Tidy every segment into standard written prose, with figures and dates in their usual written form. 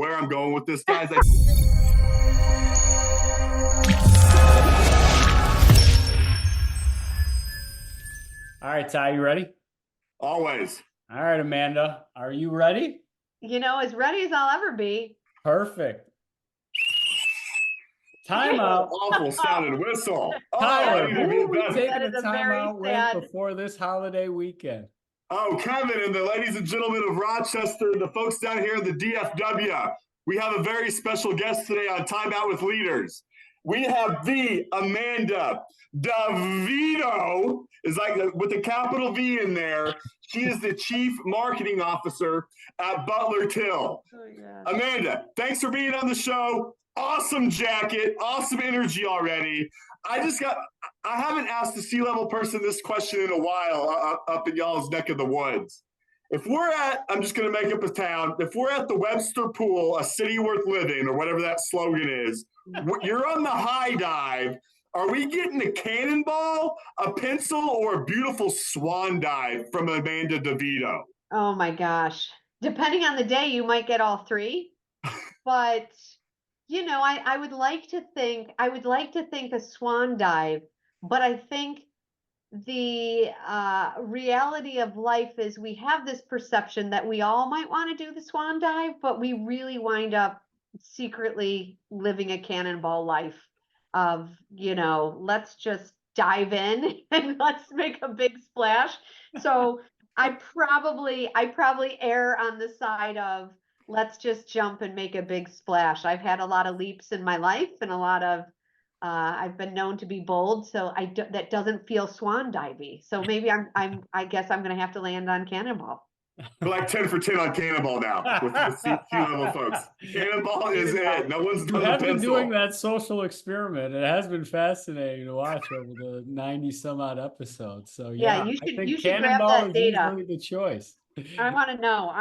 where I'm going with this, guys. All right, Ty, you ready? Always. All right, Amanda, are you ready? As ready as I'll ever be. Perfect. Timeout. Awful sounding whistle. Tyler, Ready to who be are we better. taking a That is a very timeout sad- with before this holiday weekend? Oh, Kevyn and the ladies and gentlemen of Rochester, the folks down here in the DFW, we have a very special guest today on Timeout with Leaders. We have the Amanda DeVito, is like with a capital V in there. She is the Chief Marketing Officer at Butler Till. Oh, yeah. Amanda, thanks for being on the show. Awesome jacket, awesome energy already. I haven't asked a C-level person this question in a while up in y'all's neck of the woods. If we're I'm just going to make up a town, if we're at the Webster Pool, a city worth living, or whatever that slogan is, you're on the high dive. Are we getting a cannonball, a pencil, or a beautiful swan dive from Amanda DeVito? Oh my gosh. Depending on the day, you might get all three. But I would like to think a swan dive, but I think the reality of life is we have this perception that we all might want to do the swan dive, but we really wind up secretly living a cannonball life of, let's just dive in and let's make a big splash. So I probably err on the side of let's just jump and make a big splash. I've had a lot of leaps in my life and a lot of I've been known to be bold, so that doesn't feel swan divey. So maybe I guess I'm going to have to land on cannonball. We're like 10 for 10 on cannonball now with the C-level folks. Cannonball is it. No one's done You the have been pencil. doing that social experiment. It has been fascinating to watch over the 90 some odd episodes. So Yeah, I think you should grab cannonball that is data. usually the choice. I want to know,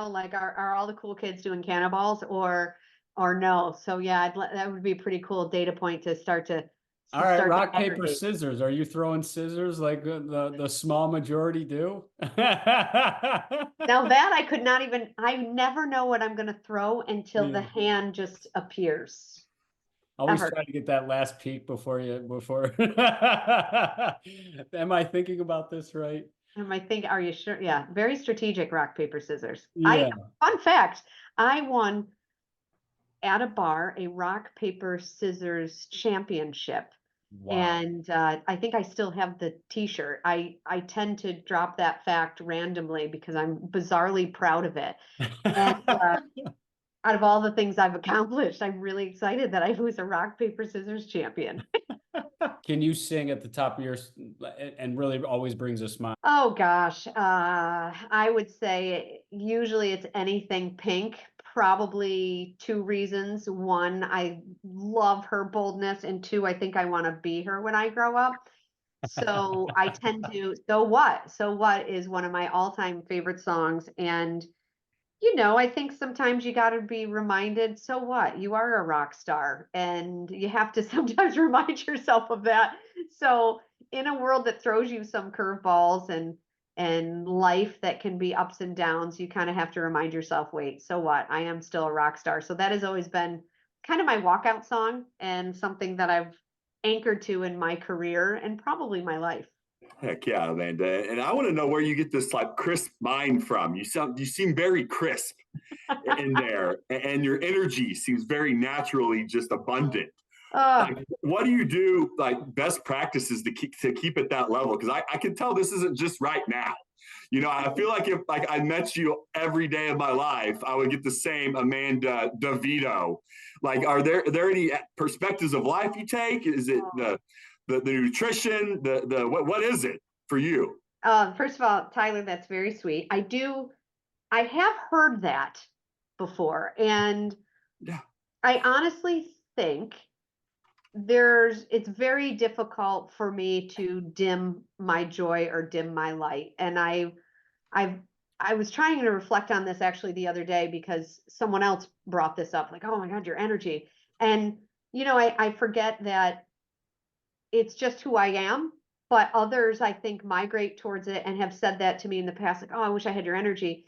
like, are all the cool kids doing cannonballs or no? So yeah, that would be a pretty cool data point to start to. All right, start to rock, paper, aggregate. scissors. Are you throwing scissors like the small majority do? Now that I never know what I'm going to throw until the hand just appears. Always Ever. try to get that last peek before. Am I thinking about this right? Are you sure? Yeah. Very strategic rock, paper, scissors. Yeah. Fun fact, I won at a bar a rock, paper, scissors championship. Wow. And I think I still have the t-shirt. I tend to drop that fact randomly because I'm bizarrely proud of it. And out of all the things I've accomplished, I'm really excited that I was a rock, paper, scissors champion. Can you sing at the top of and really always brings a smile? Oh gosh, I would say usually it's anything Pink. Probably two reasons. One, I love her boldness, and two, I think I want to be her when I grow up. So I tend to. So What? So What is one of my all-time favorite songs, and I think sometimes you got to be reminded, so what? You are a rock star, and you have to sometimes remind yourself of that. So in a world that throws you some curveballs and life that can be ups and downs, you kind of have to remind yourself, wait, so what? I am still a rock star. So that has always been kind of my walkout song and something that I've anchored to in my career and probably my life. Heck yeah, Amanda. And I want to know where you get this like crisp mind from. You seem very crisp in there, and your energy seems very naturally just abundant. Like, what do you do, like best practices to keep at that level? Because I can tell this isn't just right now. I feel like if like I met you every day of my life, I would get the same Amanda DeVito. Like, are there any perspectives of life you take? Is it the nutrition, what is it for you? First of all, Tyler, that's very sweet. I have heard that before, and yeah. I honestly think it's very difficult for me to dim my joy or dim my light. And I was trying to reflect on this actually the other day because someone else brought this up, like, oh my God, your energy. And, I forget that it's just who I am, but others I think migrate towards it and have said that to me in the past, like, oh, I wish I had your energy.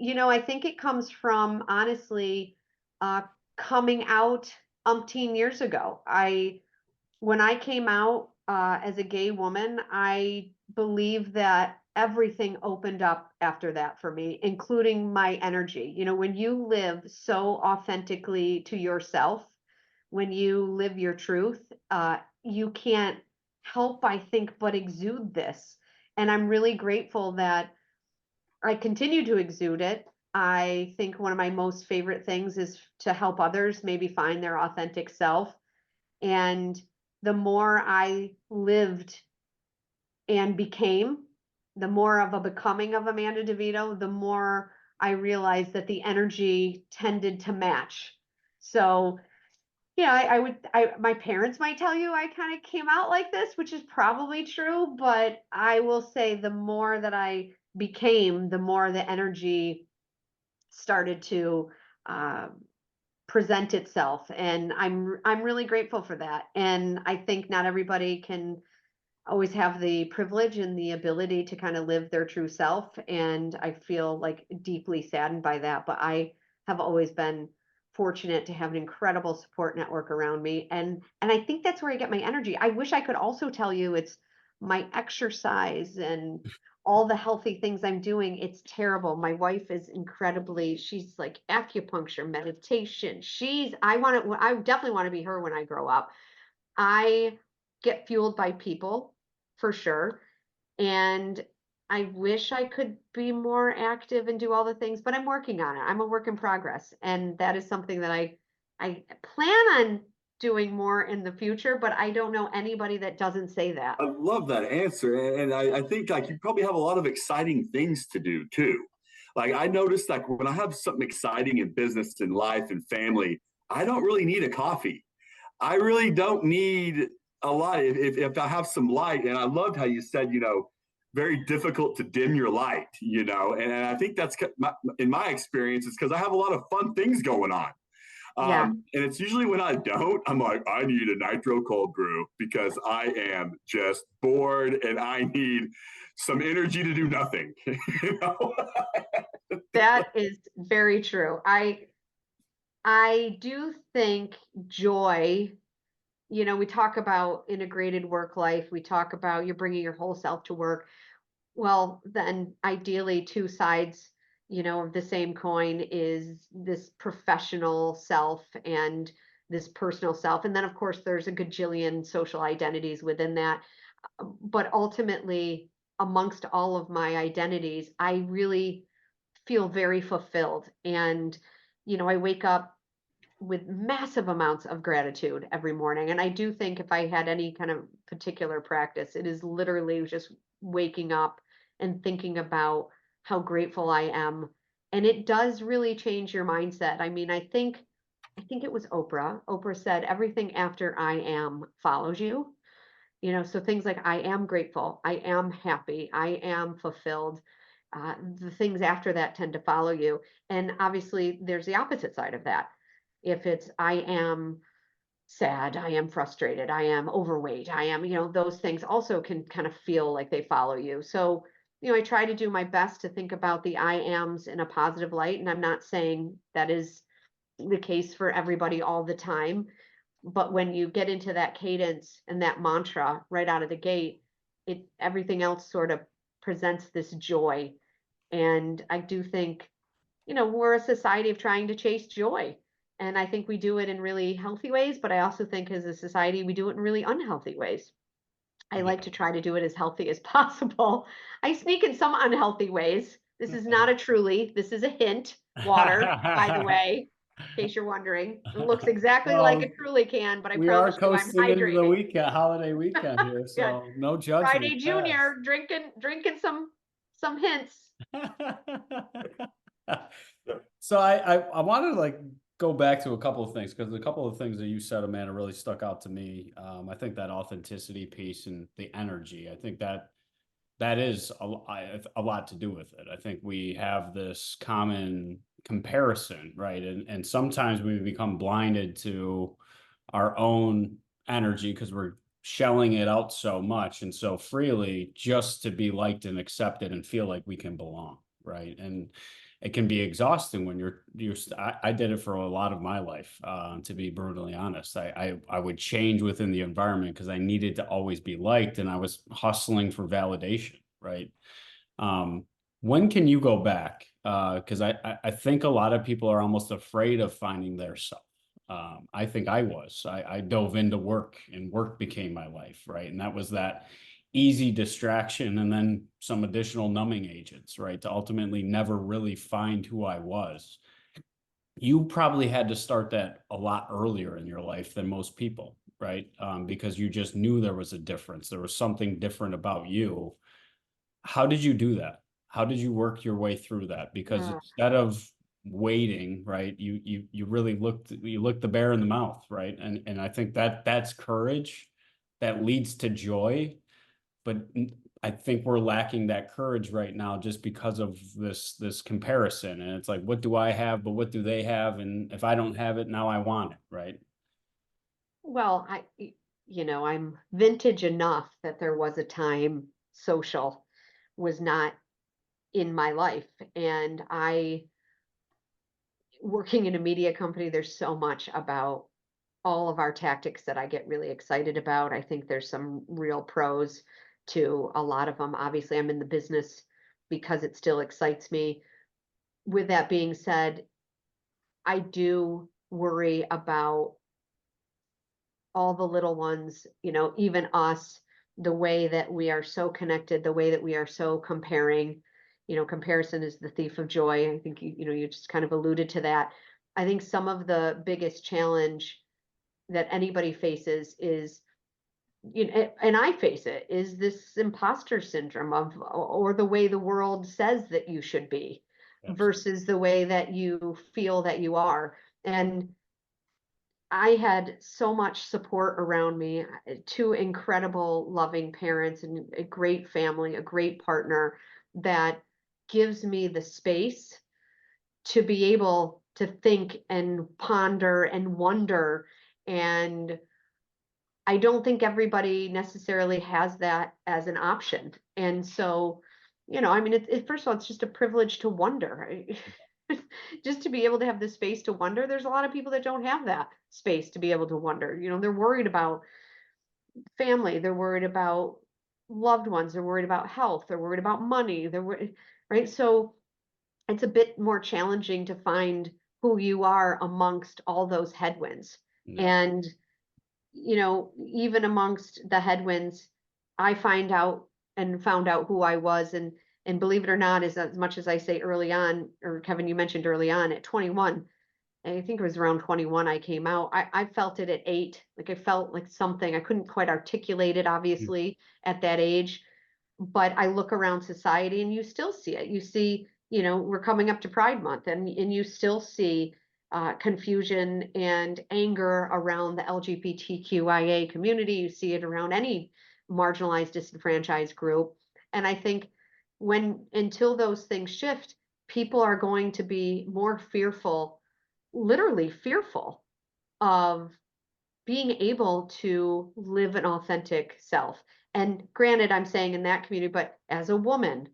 I think it comes from honestly coming out umpteen years ago. When I came out as a gay woman, I believe that everything opened up after that for me, including my energy. You know, when you live so authentically to yourself, when you live your truth, you can't help, I think, but exude this. And I'm really grateful that I continue to exude it. I think one of my most favorite things is to help others maybe find their authentic self. And the more I lived and became, the more of a becoming of Amanda DeVito, the more I realized that the energy tended to match. So yeah, my parents might tell you I kind of came out like this, which is probably true, but I will say the more that I became, the more the energy started to present itself, and I'm really grateful for that. And I think not everybody can always have the privilege and the ability to kind of live their true self, and I feel like deeply saddened by that. But I have always been fortunate to have an incredible support network around me, and I think that's where I get my energy. I wish I could also tell you it's my exercise and all the healthy things I'm doing. It's terrible. My wife is incredibly, she's like acupuncture, meditation. I definitely want to be her when I grow up. I get fueled by people for sure. And I wish I could be more active and do all the things, but I'm working on it. I'm a work in progress. And that is something that I plan on doing more in the future, but I don't know anybody that doesn't say that. I love that answer. And I think like you probably have a lot of exciting things to do too. Like I noticed like when I have something exciting in business and life and family, I don't really need a coffee. I really don't need a lot. If I have some light, and I loved how you said, very difficult to dim your light, and I think that's in my experience, it's because I have a lot of fun things going on. Yeah. And it's usually when I don't, I'm like, I need a nitro cold brew because I am just bored and I need some energy to do nothing. That is very true. I do think joy, we talk about integrated work life. We talk about you're bringing your whole self to work. Well, then ideally two sides, of the same coin is this professional self and this personal self. And then of course there's a gajillion social identities within that. But ultimately, amongst all of my identities, I really feel very fulfilled. And, I wake up with massive amounts of gratitude every morning. And I do think if I had any kind of particular practice, it is literally just waking up and thinking about how grateful I am. And it does really change your mindset. I mean, I think it was Oprah. Oprah said everything after I am follows you. So things like I am grateful, I am happy, I am fulfilled. The things after that tend to follow you. And obviously, there's the opposite side of that. If it's I am sad, I am frustrated, I am overweight, I am, those things also can kind of feel like they follow you. So, I try to do my best to think about the I ams in a positive light. And I'm not saying that is the case for everybody all the time. But when you get into that cadence and that mantra right out of the gate, everything else sort of presents this joy. And I do think, we're a society of trying to chase joy. And I think we do it in really healthy ways, but I also think as a society, we do it in really unhealthy ways. I like to try to do it as healthy as possible. I sneak in some unhealthy ways. This is not a Truly, this is a hint. Water, by the way, in case you're wondering. It looks exactly like a Truly can, but I we are promise you I'm coasting into the hydrating. holiday weekend here, so no judgment. Friday Junior, drinking some hints. So I wanted to go back to a couple of things, because a couple of things that you said, Amanda, really stuck out to me. I think that authenticity piece and the energy, I think that is a lot to do with it. I think we have this common comparison, right? And sometimes we become blinded to our own energy because we're shelling it out so much and so freely just to be liked and accepted and feel like we can belong, right? And it can be exhausting when I did it for a lot of my life, to be brutally honest. I would change within the environment because I needed to always be liked, and I was hustling for validation, right? When can you go back? Because I think a lot of people are almost afraid of finding their self. I think I was. I dove into work, and work became my life, right? And that was that easy distraction, and then some additional numbing agents, right? To ultimately never really find who I was. You probably had to start that a lot earlier in your life than most people, right? Because you just knew there was a difference. There was something different about you. How did you do that? How did you work your way through that? Because Uh, instead of waiting, right, you really looked the bear in the mouth, right? And I think that's courage that leads to joy. But I think we're lacking that courage right now just because of this comparison. And it's like, what do I have, but what do they have? And if I don't have it, now I want it, right? well, I'm vintage enough that there was a time social was not in my life. And working in a media company, there's so much about all of our tactics that I get really excited about. I think there's some real pros to a lot of them. Obviously, I'm in the business because it still excites me. With that being said, I do worry about all the little ones, even us, the way that we are so connected, the way that we are so comparing. Comparison is the thief of joy. I think you just kind of alluded to that. I think some of the biggest challenge that anybody faces is, and I face it, is this imposter syndrome or the way the world says that you should be Absolutely. versus the way that you feel that you are. And I had so much support around me, two incredible, loving parents, and a great family, a great partner that gives me the space to be able to think and ponder and wonder. And I don't think everybody necessarily has that as an option. And so, I mean, first of all, it's just a privilege to wonder. Just to be able to have the space to wonder. There's a lot of people that don't have that space to be able to wonder. They're worried about family, they're worried about loved ones, they're worried about health, they're worried about money, right? So it's a bit more challenging to find who you are amongst all those headwinds. Yeah. And even amongst the headwinds, I found out who I was. And believe it or not, as much as I say early on, or Kevin, you mentioned early on at 21, I think it was around 21 I came out. I felt it at 8. Like I felt like something. I couldn't quite articulate it, Mm. obviously, at that age. But I look around society and you still see it. You see, we're coming up to Pride Month, and you still see confusion and anger around the LGBTQIA community. You see it around any marginalized, disenfranchised group. And I think until those things shift, people are going to be more fearful, literally fearful of being able to live an authentic self. And granted, I'm saying in that community, but as a woman,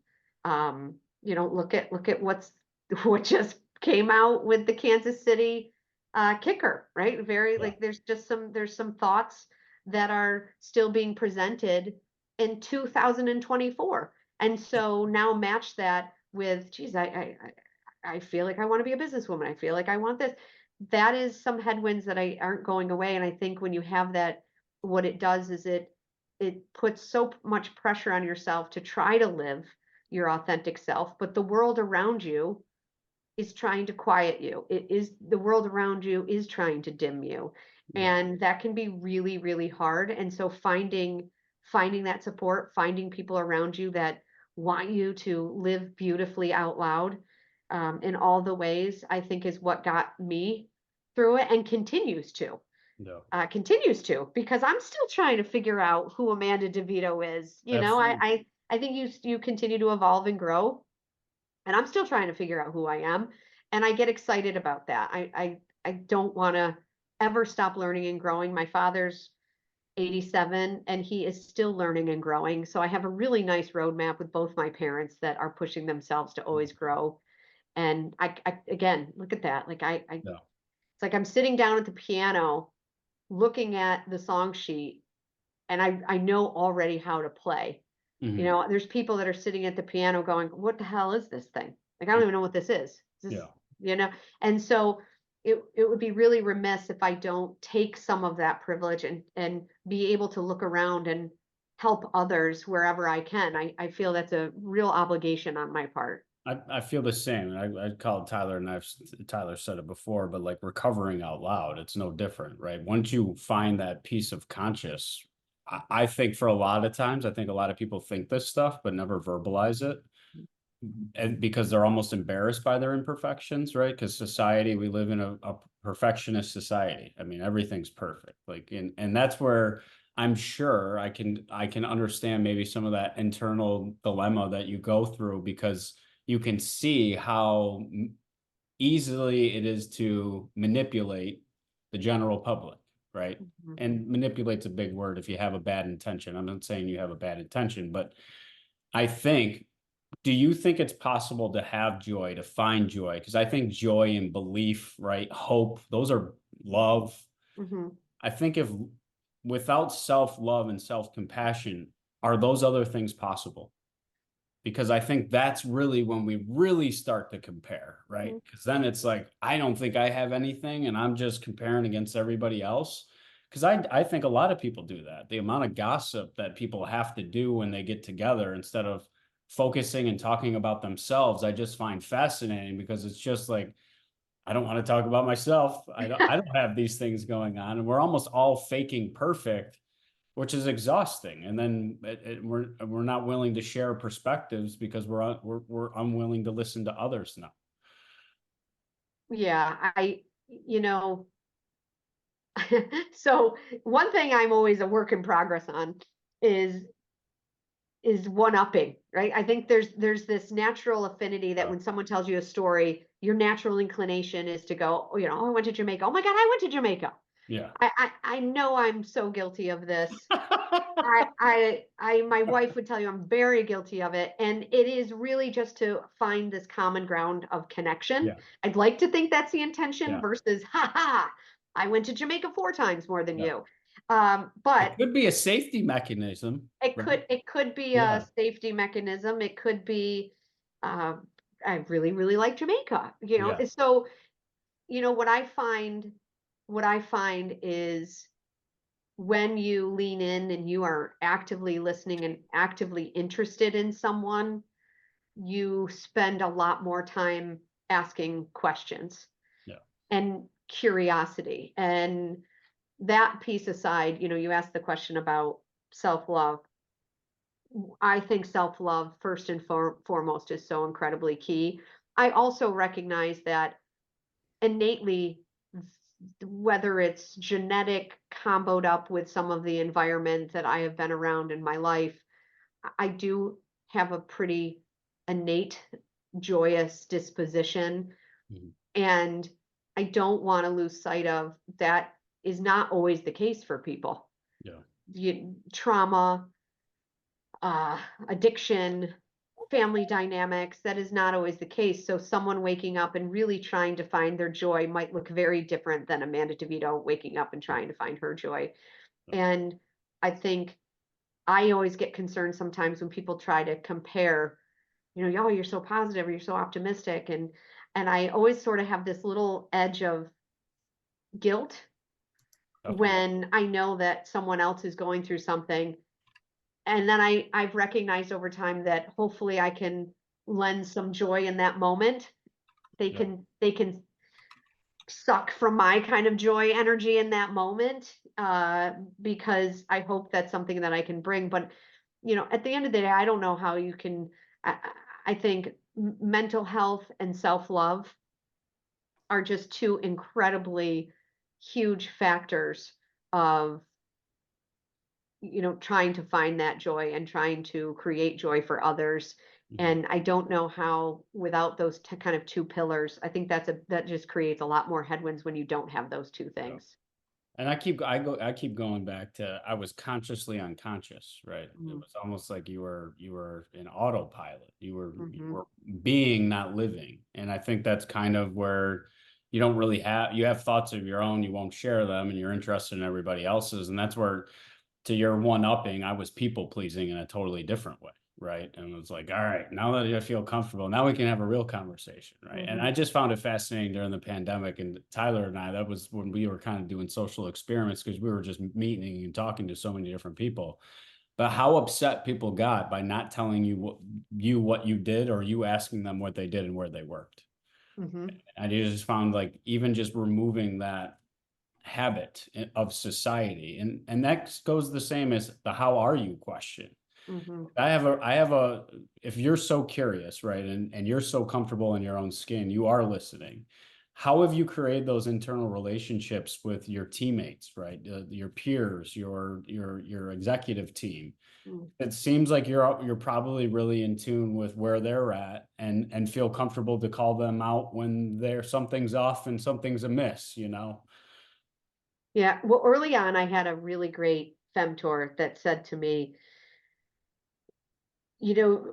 look at what just came out with the Kansas City kicker, right? Very Yeah. like there's some thoughts that are still being presented in 2024. And so now match that with, geez, I feel like I want to be a businesswoman. I feel like I want this. That is some headwinds that aren't going away. And I think when you have that, what it does is it puts so much pressure on yourself to try to live your authentic self, but the world around you is trying to quiet you. The world around you is trying to dim you. Yeah. And that can be really, really hard. And so finding that support, finding people around you that want you to live beautifully out loud, in all the ways, I think is what got me through it, and Yeah. continues to, because I'm still trying to figure out who Amanda DeVito is. Absolutely. I think you continue to evolve and grow, and I'm still trying to figure out who I am. And I get excited about that. I don't want to ever stop learning and growing. My father's 87 and he is still learning and growing. So I have a really nice roadmap with both my parents that are pushing themselves to always grow. And I again, look at that. Like Yeah. it's like I'm sitting down at the piano looking at the song sheet, and I know already how to play. You Mhm. know, there's people that are sitting at the piano going, what the hell is this thing? Like, I don't even know what this is. Yeah. You know? And so it would be really remiss if I don't take some of that privilege and be able to look around and help others wherever I can. I feel that's a real obligation on my part. I feel the same. I called Tyler, and Tyler said it before, but like recovering out loud, it's no different, right? Once you find that piece of conscious, I think for a lot of times, I think a lot of people think this stuff, but never verbalize it. And because they're almost embarrassed by their imperfections, right? Because society, we live in a perfectionist society. I mean, everything's perfect. Like, and that's where I'm sure I can understand maybe some of that internal dilemma that you go through, because you can see how easily it is to manipulate the general public, right? Mhm. And manipulate's a big word if you have a bad intention. I'm not saying you have a bad intention, but I think, do you think it's possible to have joy, to find joy? Because I think joy and belief, right? Hope, those are love. Mhm. I think if without self-love and self-compassion, are those other things possible? Because I think that's really when we really start to compare, right? Mhm. Because then it's like, I don't think I have anything and I'm just comparing against everybody else. Because I think a lot of people do that. The amount of gossip that people have to do when they get together instead of focusing and talking about themselves, I just find fascinating, because it's just like, I don't want to talk about myself. I don't have these things going on. And we're almost all faking perfect, which is exhausting. And then we're not willing to share perspectives because we're unwilling to listen to others now. Yeah, you know, so one thing I'm always a work in progress on is one-upping, right? I think there's this natural affinity that Yeah. when someone tells you a story, your natural inclination is to go, oh, you know, oh, I went to Jamaica. Oh my God, I went to Jamaica. Yeah. I know I'm so guilty of this. My wife would tell you I'm very guilty of it. And it is really just to find this common ground of connection. Yeah. I'd like to think that's the intention Yeah. versus, ha ha, I went to Jamaica 4 times more than Yeah. you. It But could be a safety mechanism, right? it could be Yeah. a safety mechanism. It could be, uh, I really, really like Jamaica, you know. Yeah. And so, you know, what I find is when you lean in and you are actively listening and actively interested in someone, you spend a lot more time asking questions Yeah. and curiosity. And that piece aside, you know, you asked the question about self-love. I think self-love first and foremost is so incredibly key. I also recognize that innately, whether it's genetic comboed up with some of the environment that I have been around in my life, I do have a pretty innate joyous disposition. Mhm. And I don't want to lose sight of that is not always the case for people. Yeah. Trauma, addiction, family dynamics, that is not always the case. So someone waking up and really trying to find their joy might look very different than Amanda DeVito waking up and trying to find her joy. Yeah. And I think I always get concerned sometimes when people try to compare, you know, oh, you're so positive or you're so optimistic. And I always sort of have this little edge of guilt Definitely. when I know that someone else is going through something. And then I've recognized over time that hopefully I can lend some joy in that moment. Yeah. They can suck from my kind of joy energy in that moment, because I hope that's something that I can bring. But you know, at the end of the day, I don't know how you can. I think mental health and self-love are just two incredibly huge factors of, you know, trying to find that joy and trying to create joy for others. Mhm. And I don't know how without those kind of two pillars. I think that just creates a lot more headwinds when you don't have those two Yeah. things. And I keep going back to, I was consciously unconscious, right? It Mm, was almost like you were in autopilot. You mhm, were being, not living. And I think that's kind of where you don't really you have thoughts of your own, you won't share them, and you're interested in everybody else's. And that's where, to your one-upping, I was people pleasing in a totally different way, right? And it was like, all right, now that I feel comfortable, now we can have a real conversation, right? And mhm. I just found it fascinating during the pandemic. And Tyler and I, that was when we were kind of doing social experiments, because we were just meeting and talking to so many different people. But how upset people got by not telling what you did, or you asking them what they did and where they worked. Mhm, And I just found, like, even just removing that habit of society, and that goes the same as the how are you question. mhm. I have a if you're so curious, right, and you're so comfortable in your own skin, you are listening. How have you created those internal relationships with your teammates, right? Your peers, your executive team. Mm. It seems like you're probably really in tune with where they're at, and feel comfortable to call them out when something's off and something's amiss, you know? Yeah, well, early on, I had a really great femtor that said to me,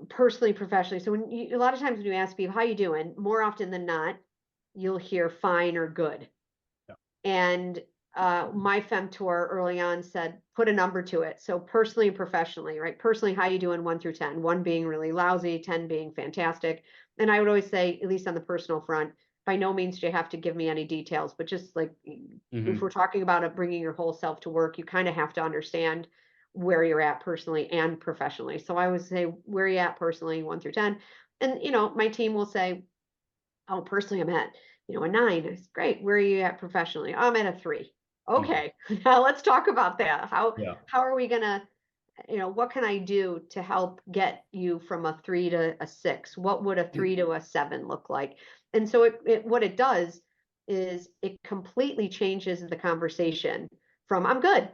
personally, professionally. So a lot of times when you ask people how you doing, more often than not, you'll hear fine or good. Yeah. And my femtor early on said, put a number to it. So personally and professionally, right? Personally, how you doing 1 through 10, 1 being really lousy, 10 being fantastic. And I would always say, at least on the personal front, by no means do you have to give me any details, but just like if Hmm. we're talking about it, bringing your whole self to work, you kind of have to understand where you're at personally and professionally. So I would say, where are you at personally, 1 through 10? And, my team will say, oh, personally, I'm at, a 9. It's great. Where are you at professionally? I'm at a 3. Hmm. Okay. Now let's talk about that. Yeah. How are we gonna, what can I do to help get you from a 3 to a 6? What would a 3 to a 7 look like? And so what it does is it completely changes the conversation from I'm good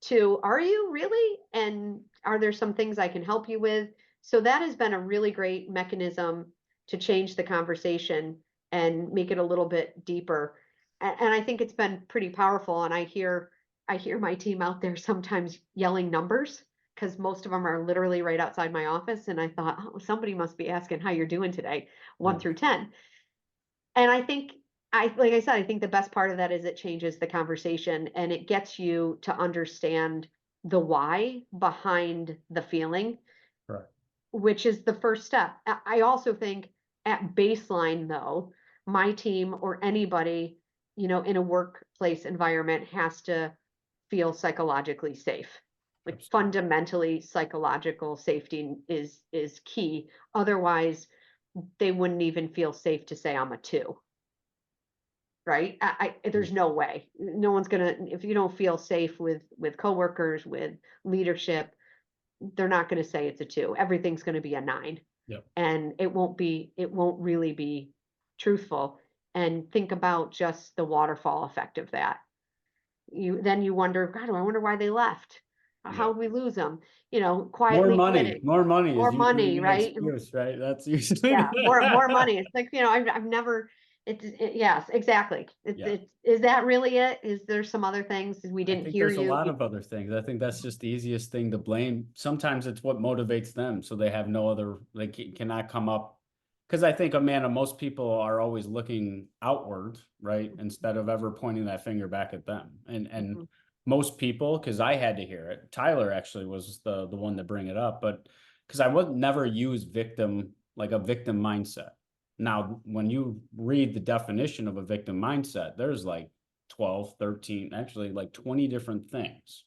to are you really? And are there some things I can help you with? So that has been a really great mechanism to change the conversation and make it a little bit deeper. And I think it's been pretty powerful. And I hear my team out there sometimes yelling numbers because most of them are literally right outside my office. And I thought, oh, somebody must be asking how you're doing today, one Yeah. through 10. And I think like I said, I think the best part of that is it changes the conversation and it gets you to understand the why behind the feeling, Right. which is the first step. I also think at baseline though, my team or anybody, in a workplace environment has to feel psychologically safe. Like Absolutely. fundamentally psychological safety is key. Otherwise, they wouldn't even feel safe to say I'm a 2. Right? Mm. There's no way. No one's gonna if you don't feel safe with coworkers, with leadership, they're not gonna say it's a 2. Everything's gonna be a 9. Yep. And it won't really be truthful. And think about just the waterfall effect of that. You wonder, God, I wonder why they left. Yeah. How would we lose them? More Quietly money. quitting. More money More is usually money, the right? excuse, right? That's usually Yeah, more money. It's like, I've never yes, exactly. yeah. Is that really it? Is there some other things we I didn't think hear there's a you? lot of other things. I think that's just the easiest thing to blame. Sometimes it's what motivates them, so they have no other. They cannot come up. Because I think, Amanda, most people are always looking outward, right, instead of ever pointing that finger back at them. And Mhm, most people, because I had to hear it. Tyler actually was the one to bring it up, but because I would never use victim, like a victim mindset. Now, when you read the definition of a victim mindset, there's like 12, 13, actually like 20 different things.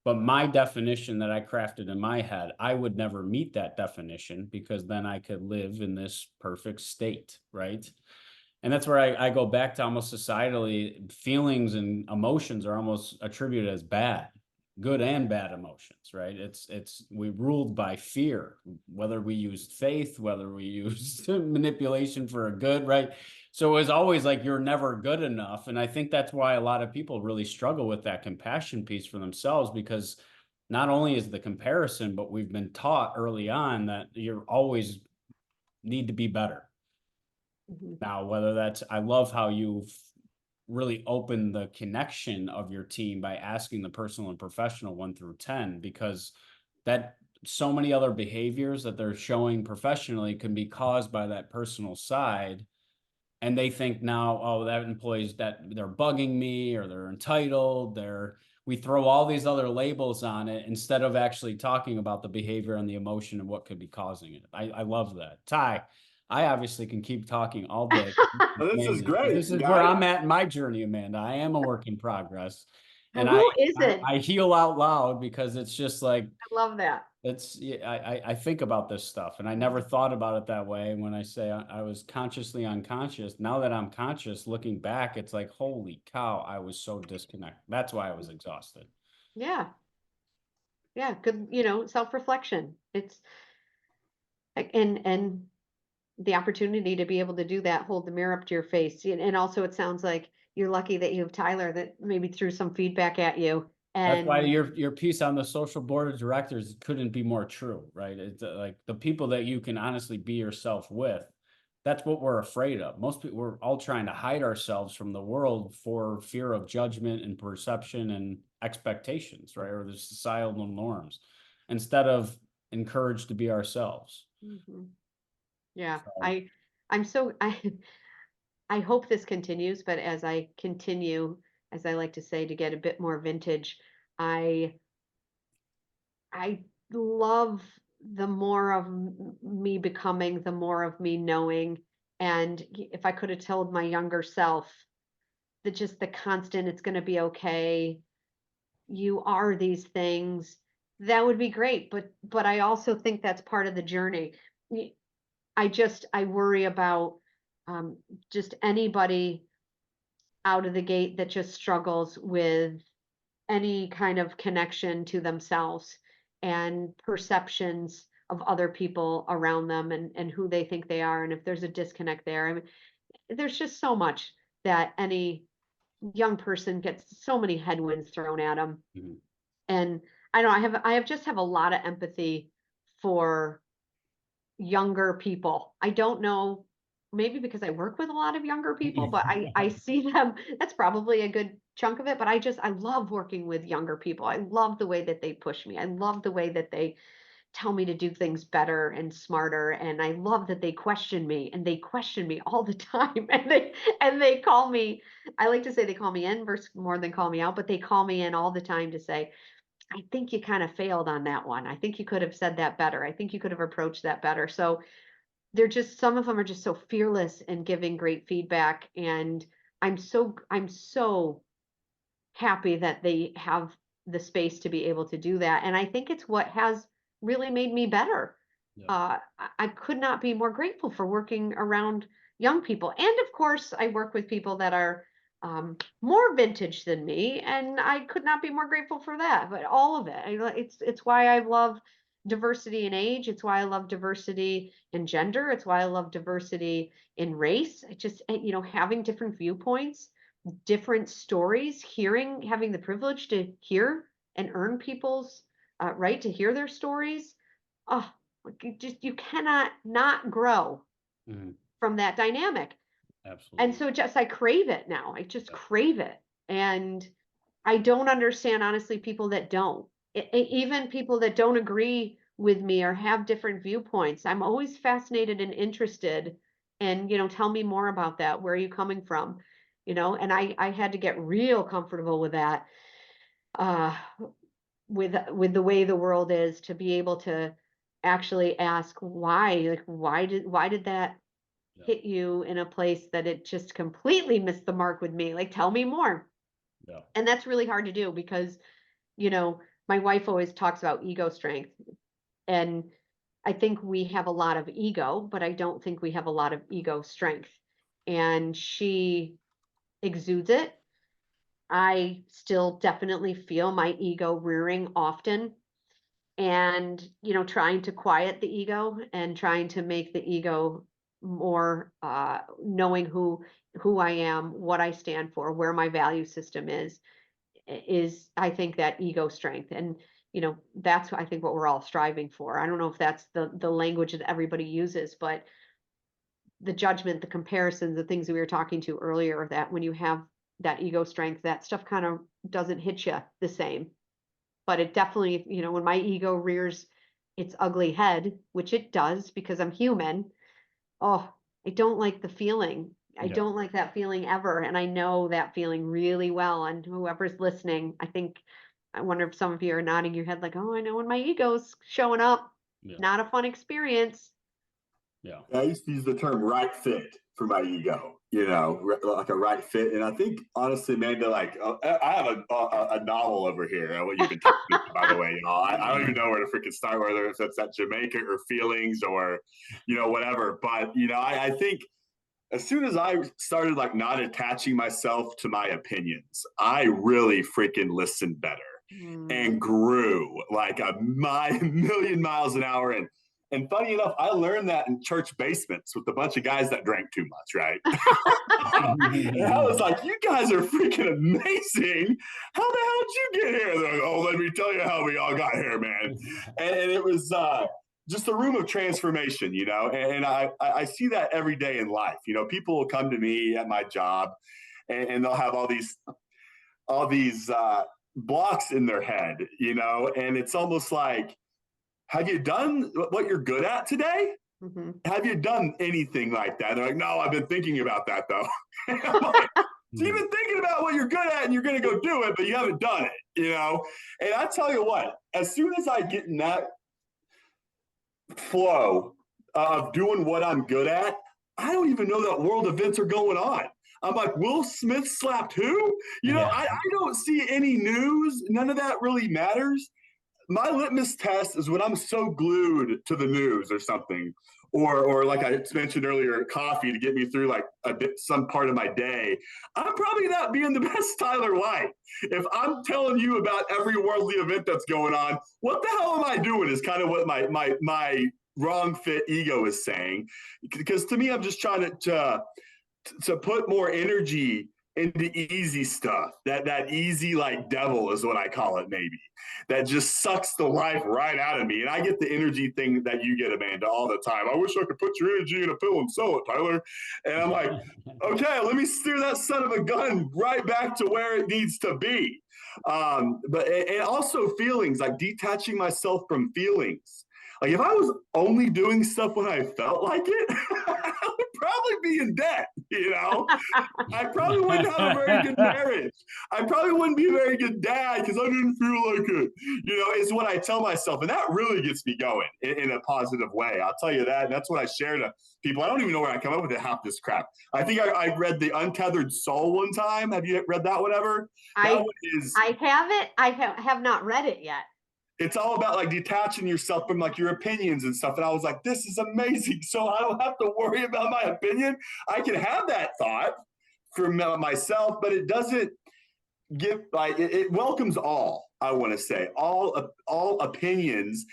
But my definition that I crafted in my head, I would never meet that definition, because then I could live in this perfect state, right? And that's where I go back to, almost societally, feelings and emotions are almost attributed as bad, good and bad emotions, right? We ruled by fear, whether we used faith, whether we used manipulation for a good, right? So it's always like you're never good enough. And I think that's why a lot of people really struggle with that compassion piece for themselves, because not only is the comparison, but we've been taught early on that you're always need to be better. mhm, Now, whether that's, I love how you've really open the connection of your team by asking the personal and professional 1 through 10, because that so many other behaviors that they're showing professionally can be caused by that personal side. And they think now, oh, that employee's that they're bugging me, or they're entitled, we throw all these other labels on it instead of actually talking about the behavior and the emotion and what could be causing it. I love that. Ty, I obviously can keep talking all day. Well, this is great. This is Yeah, where I'm at in my journey, Amanda. I am a work in progress. And Who isn't? I heal out loud, because it's just like, I love that. I think about this stuff, and I never thought about it that way. When I say I was consciously unconscious, now that I'm conscious, looking back, it's like, holy cow, I was so disconnected. That's why I was exhausted. Yeah. Yeah. Good. Self-reflection. It's and the opportunity to be able to do that, hold the mirror up to your face. And also it sounds like you're lucky that you have Tyler that maybe threw some feedback at you. That's why And your piece on the social board of directors couldn't be more true, right? It's like the people that you can honestly be yourself with. That's what we're afraid of. Most people, we're all trying to hide ourselves from the world for fear of judgment and perception and expectations, right? Or the societal norms, instead of encouraged to be ourselves. Mhm. Yeah, So, I'm so I hope this continues, but as I continue, as I like to say, to get a bit more vintage, I I love the more of me becoming, the more of me knowing. And if I could have told my younger self that just the constant, it's going to be okay, you are these things, that would be great. But I also think that's part of the journey. I worry about um, just anybody out of the gate that just struggles with any kind of connection to themselves and perceptions of other people around them, and who they think they are. And if there's a disconnect there, I mean, there's just so much that any young person gets, so many headwinds thrown at them. mhm. And I don't know, I just have a lot of empathy for younger people. I don't know, maybe because I work with a lot of younger people, but I see them, that's probably a good chunk of it, but I love working with younger people. I love the way that they push me. I love the way that they tell me to do things better and smarter, and I love that they question me, and they question me all the time. And they call me, I like to say they call me in versus more than call me out, but they call me in all the time to say, I think you kind of failed on that one. I think you could have said that better. I think you could have approached that better. So they're just, some of them are just so fearless in giving great feedback. And I'm so happy that they have the space to be able to do that. And I think it's what has really made me better. Yeah. I could not be more grateful for working around young people. And of course, I work with people that are more vintage than me, and I could not be more grateful for that. But all of it, it's why I love diversity in age. It's why I love diversity in gender. It's why I love diversity in race. I just, having different viewpoints, different stories, having the privilege to hear and earn people's right to hear their stories. Oh, you cannot not grow Mhm. from that dynamic. And Absolutely. so I crave it now. I just Yeah. crave it. And I don't understand, honestly, people that don't. Even people that don't agree with me or have different viewpoints. I'm always fascinated and interested. And, tell me more about that. Where are you coming from? And I had to get real comfortable with that, uh, with the way the world is, to be able to actually ask why, like, why did that Yeah. hit you in a place that it just completely missed the mark with me? Like, tell me more. Yeah. And that's really hard to do because, you know, my wife always talks about ego strength. And I think we have a lot of ego, but I don't think we have a lot of ego strength. And she exudes it. I still definitely feel my ego rearing often, and, trying to quiet the ego and trying to make the ego more knowing who I am, what I stand for, where my value system is, I think, that ego strength. And that's, I think, what we're all striving for. I don't know if that's the language that everybody uses, but the judgment, the comparisons, the things that we were talking to earlier, that when you have that ego strength, that stuff kind of doesn't hit you the same. But it definitely, when my ego rears its ugly head, which it does because I'm human, oh, I don't like the feeling. I Yeah. don't like that feeling ever. And I know that feeling really well. And whoever's listening, I wonder if some of you are nodding your head like, oh, I know when my ego's showing up. Yeah. Not a fun experience. Yeah. I used to use the term right fit for my ego, like a right fit. And I think, honestly, Amanda, like I have a novel over here, what you've been talking about, by the way. I don't even know where to freaking start, whether it's at Jamaica or feelings or, whatever. But, I think as soon as I started like not attaching myself to my opinions, I really freaking listened better and grew like a million miles an hour. And funny enough, I learned that in church basements with a bunch of guys that drank too much, right? And I was like, you guys are freaking amazing. How the hell did you get here? They're like, oh, let me tell you how we all got here, man. And it was just a room of transformation, and I see that every day in life. People will come to me at my job and they'll have all these blocks in their head, and it's almost like, have you done what you're good at today? Mm-hmm. Have you done anything like that? They're like, no, I've been thinking about that though. I'm like, so you've been thinking about what you're good at and you're going to go do it, but you haven't done it, And I tell you what, as soon as I get in that flow of doing what I'm good at, I don't even know that world events are going on. I'm like, Will Smith slapped who? I don't see any news. None of that really matters. My litmus test is when I'm so glued to the news or something, or like I mentioned earlier, coffee to get me through like some part of my day. I'm probably not being the best Tyler White. If I'm telling you about every worldly event that's going on, what the hell am I doing? Is kind of what my wrong fit ego is saying. Because to me, I'm just trying to put more energy into easy stuff. That easy like devil is what I call it, maybe. That just sucks the life right out of me. And I get the energy thing that you get, Amanda, all the time. I wish I could put your energy in a pill and sell it, Tyler. And I'm like, okay, let me steer that son of a gun right back to where it needs to be. But also feelings, like detaching myself from feelings. Like if I was only doing stuff when I felt like it, I would probably be in debt, I probably wouldn't have a very good marriage. I probably wouldn't be a very good dad because I didn't feel like it, is what I tell myself. And that really gets me going in a positive way. I'll tell you that. And that's what I share to people. I don't even know where I come up with half this crap. I think I read The Untethered Soul one time. Have you read that one ever? I have it. I have not read it yet. It's all about like detaching yourself from like your opinions and stuff. And I was like, this is amazing. So I don't have to worry about my opinion. I can have that thought for myself, but it doesn't give like, it welcomes all, I want to say, all opinions.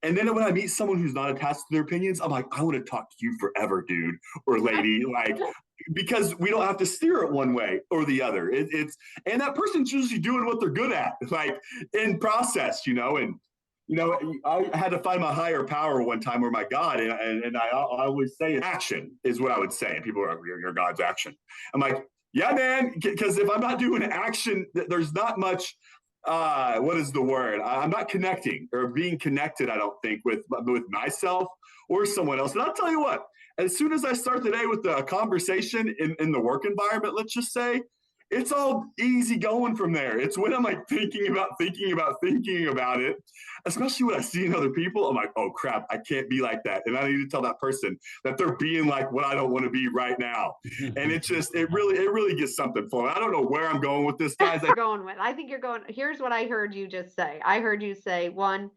And then when I meet someone who's not attached to their opinions, I'm like, I want to talk to you forever, dude or lady. Like, because we don't have to steer it one way or the other. And that person's usually doing what they're good at, like in process, and I had to find my higher power one time, or my God, and I always say action is what I would say. And people are like, your God's action. I'm like, yeah, man, because if I'm not doing action, there's not much. What is the word? I'm not connecting or being connected, I don't think, with myself or someone else. And I'll tell you what, as soon as I start the day with a conversation in the work environment, let's just say, it's all easy going from there. It's when I'm like thinking about it, especially when I see in other people, I'm like, oh crap, I can't be like that. And I need to tell that person that they're being like what I don't want to be right now. And it really gets something flowing. I don't know where I'm going with this, guys. I think you're going, here's what I heard you just say. I heard you say, one,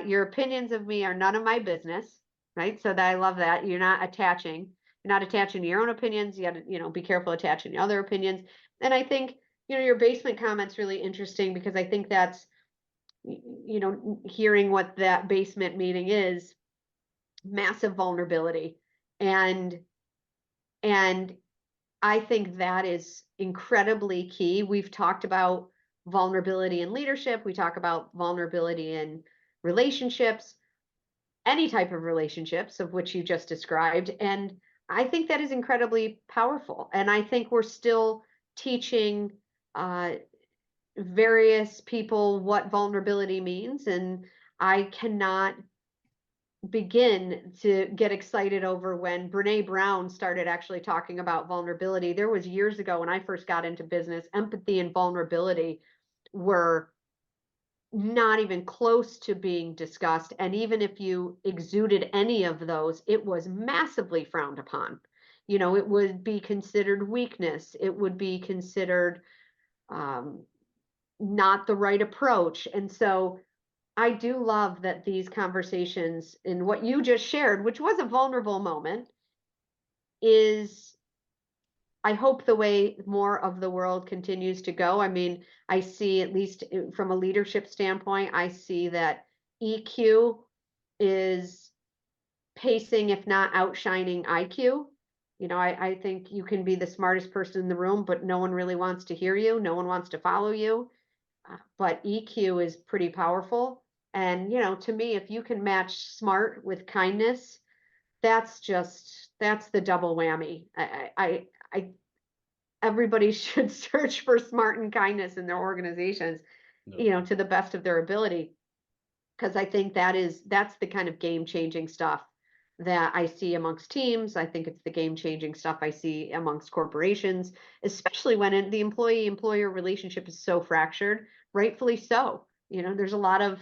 your opinions of me are none of my business, right? So I love that. You're not attaching to your own opinions. You got to, be careful attaching to other opinions. And I think, your basement comment's really interesting because I think that's, hearing what that basement meeting is, massive vulnerability. And I think that is incredibly key. We've talked about vulnerability in leadership. We talk about vulnerability in relationships, any type of relationships of which you just described. And I think that is incredibly powerful. And I think we're still teaching various people what vulnerability means, and I cannot begin to get excited over when Brene Brown started actually talking about vulnerability. There was years ago when I first got into business, empathy and vulnerability were not even close to being discussed. And even if you exuded any of those, it was massively frowned upon. It would be considered weakness. It would be considered not the right approach. And so I do love that these conversations and what you just shared, which was a vulnerable moment, is, I hope, the way more of the world continues to go. I mean, I see, at least from a leadership standpoint, I see that EQ is pacing, if not outshining IQ. I think you can be the smartest person in the room, but no one really wants to hear you. No one wants to follow you. But EQ is pretty powerful. And, to me, if you can match smart with kindness, that's the double whammy. Everybody should search for smart and kindness in their organizations, to the best of their ability. Because I think that's the kind of game-changing stuff that I see amongst teams. I think it's the game-changing stuff I see amongst corporations, especially when the employee-employer relationship is so fractured, rightfully so. There's a lot of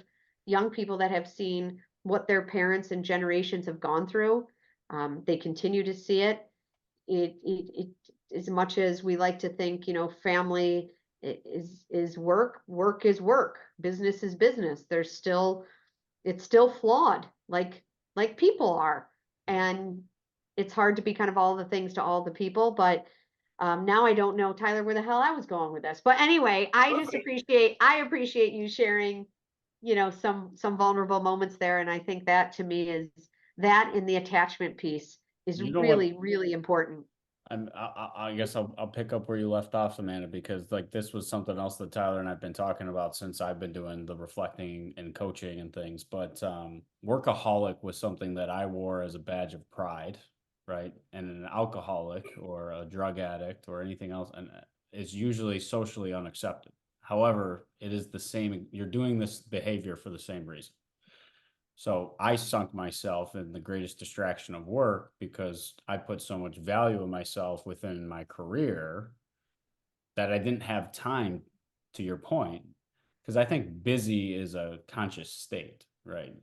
young people that have seen what their parents and generations have gone through. They continue to see it. It as much as we like to think, family is work, work is work, business is business. It's still flawed, like people are, and it's hard to be kind of all the things to all the people. But now I don't know, Tyler, where the hell I was going with this. But anyway, I appreciate you sharing, some vulnerable moments there, and I think that, to me, is that in the attachment piece is really, really important. I guess I'll pick up where you left off, Amanda, because like this was something else that Tyler and I've been talking about since I've been doing the reflecting and coaching and things. But workaholic was something that I wore as a badge of pride, right? And an alcoholic or a drug addict or anything else and is usually socially unaccepted. However, it is the same. You're doing this behavior for the same reason. So I sunk myself in the greatest distraction of work because I put so much value in myself within my career that I didn't have time, to your point, because I think busy is a conscious state, right?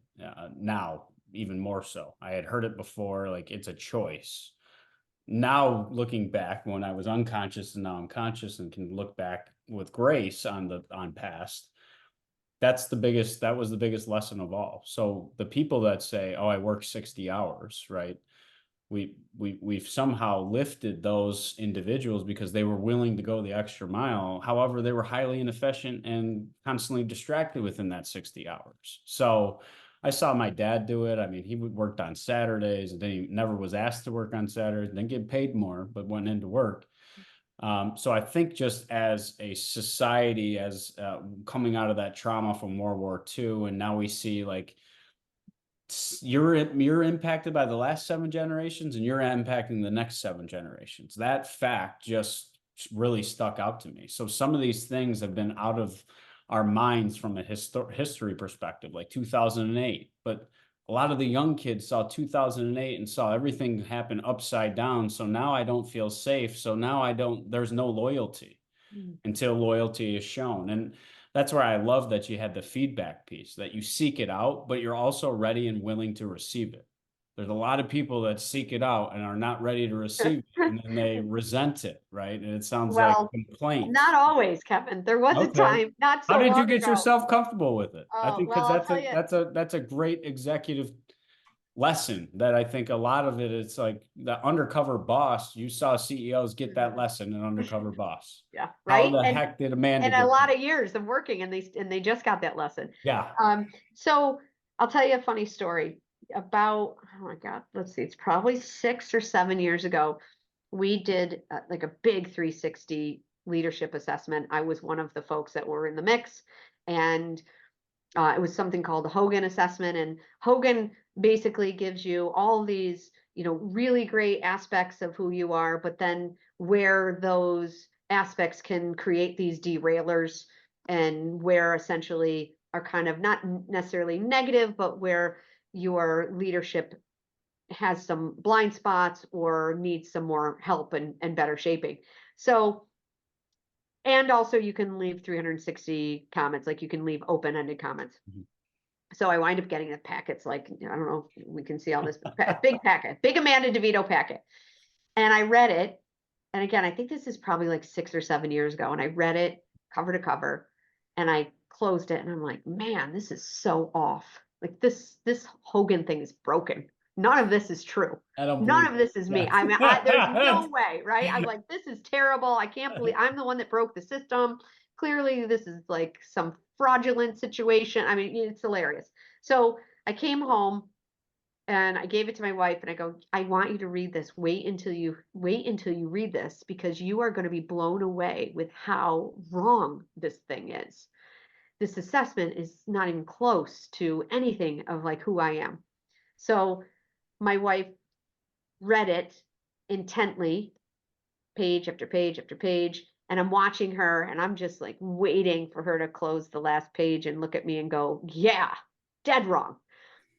Now, even more so. I had heard it before, like it's a choice. Now, looking back when I was unconscious and now I'm conscious and can look back with grace on past, that was the biggest lesson of all. So the people that say, oh, I work 60 hours, right? We've somehow lifted those individuals because they were willing to go the extra mile. However, they were highly inefficient and constantly distracted within that 60 hours. So I saw my dad do it. I mean, he worked on Saturdays and then he never was asked to work on Saturdays, didn't get paid more, but went into work. So I think just as a society, as coming out of that trauma from World War II, and now we see like you're impacted by the last 7 generations and you're impacting the next 7 generations. That fact just really stuck out to me. So some of these things have been out of our minds from a history perspective, like 2008, but a lot of the young kids saw 2008 and saw everything happen upside down. So now I don't feel safe. So now there's no loyalty until loyalty is shown. And that's where I love that you had the feedback piece, that you seek it out, but you're also ready and willing to receive it. There's a lot of people that seek it out and are not ready to receive it, and then they resent it, right? And it sounds like complaints. Not always, Kevin. There was a time not so long ago. How did you get ago. yourself comfortable with it? I think well, that's a great executive lesson that I think a lot of it is like the undercover boss. You saw CEOs get that lesson in Undercover Boss. Yeah, right. How the heck did Amanda get a lot of years of working and they just got that lesson. Yeah. So I'll tell you a funny story about, oh my God, let's see, it's probably 6 or 7 years ago. We did like a big 360 leadership assessment. I was one of the folks that were in the mix, and it was something called the Hogan assessment. And Hogan basically gives you all these, really great aspects of who you are, but then where those aspects can create these derailers, and where essentially are kind of not necessarily negative, but where your leadership has some blind spots or needs some more help and better shaping. So, and also you can leave 360 comments, like you can leave open-ended comments. Mhm. So I wind up getting the packets, like, I don't know if we can see all this, big packet, big Amanda DeVito packet. And I read it. And again, I think this is probably like 6 or 7 years ago. And I read it cover to cover, and I closed it, and I'm like, man, this is so off. Like this Hogan thing is broken. None of this is true. I don't None believe of this is me. it. I mean, there's no way, right? I'm like, this is terrible. I can't believe I'm the one that broke the system. Clearly, this is like some fraudulent situation. I mean, it's hilarious. So I came home and I gave it to my wife, and I go, I want you to read this. Wait until you read this, because you are going to be blown away with how wrong this thing is. This assessment is not even close to anything of like who I am. So my wife read it intently, page after page after page, and I'm watching her, and I'm just like waiting for her to close the last page and look at me and go, yeah, dead wrong.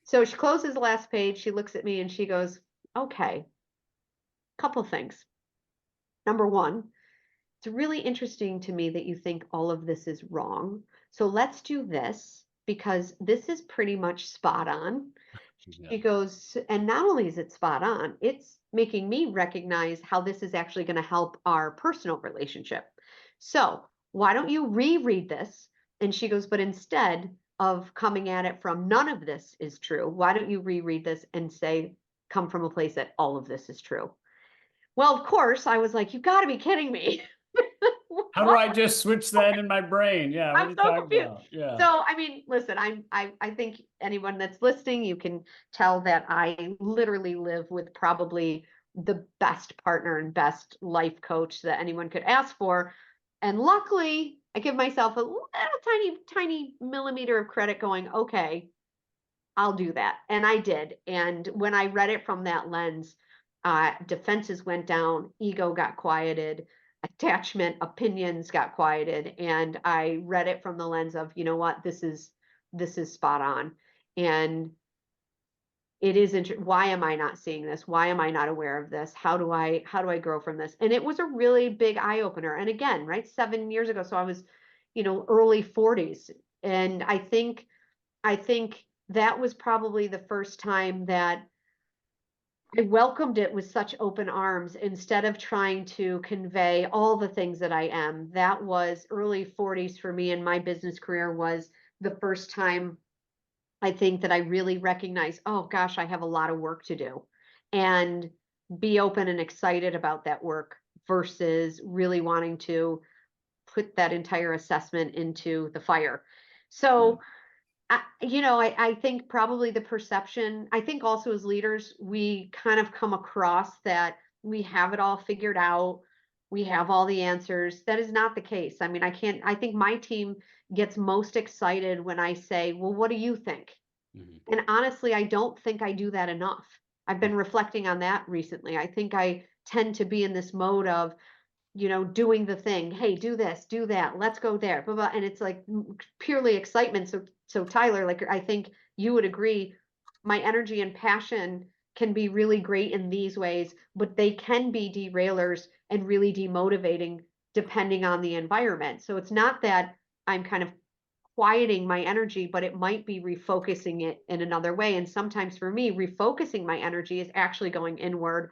So she closes the last page, she looks at me and she goes, okay, couple things. Number one, it's really interesting to me that you think all of this is wrong. So let's do this, because this is pretty much spot on. Yeah. She goes, and not only is it spot on, it's making me recognize how this is actually going to help our personal relationship. So why don't you reread this? And she goes, but instead of coming at it from none of this is true, why don't you reread this and say, come from a place that all of this is true? Well, of course, I was like, you got to be kidding me. How do I just switch that in my brain? Yeah, what are I'm you so talking confused. about? Yeah. So, I mean, listen, I think anyone that's listening, you can tell that I literally live with probably the best partner and best life coach that anyone could ask for. And luckily, I give myself a little tiny millimeter of credit going, okay, I'll do that. And I did. And when I read it from that lens, defenses went down, ego got quieted, attachment opinions got quieted, and I read it from the lens of, you know what, this is spot on. And it is why am I not seeing this? Why am I not aware of this? How do I grow from this? And it was a really big eye opener. And again, right, 7 years ago, so I was, early 40s. And I think that was probably the first time that I welcomed it with such open arms, instead of trying to convey all the things that I am. That was early 40s for me, and my business career was the first time I think that I really recognized, oh gosh, I have a lot of work to do, and be open and excited about that work versus really wanting to put that entire assessment into the fire. So I think probably the perception, I think also as leaders, we kind of come across that we have it all figured out. We have all the answers. That is not the case. I mean, I think my team gets most excited when I say, well, what do you think? Mm-hmm. And honestly, I don't think I do that enough. I've been reflecting on that recently. I think I tend to be in this mode of, doing the thing. Hey, do this, do that. Let's go there. Blah, blah. And it's like purely excitement. So Tyler, like, I think you would agree, my energy and passion can be really great in these ways, but they can be derailers and really demotivating depending on the environment. So it's not that I'm kind of quieting my energy, but it might be refocusing it in another way. And sometimes for me, refocusing my energy is actually going inward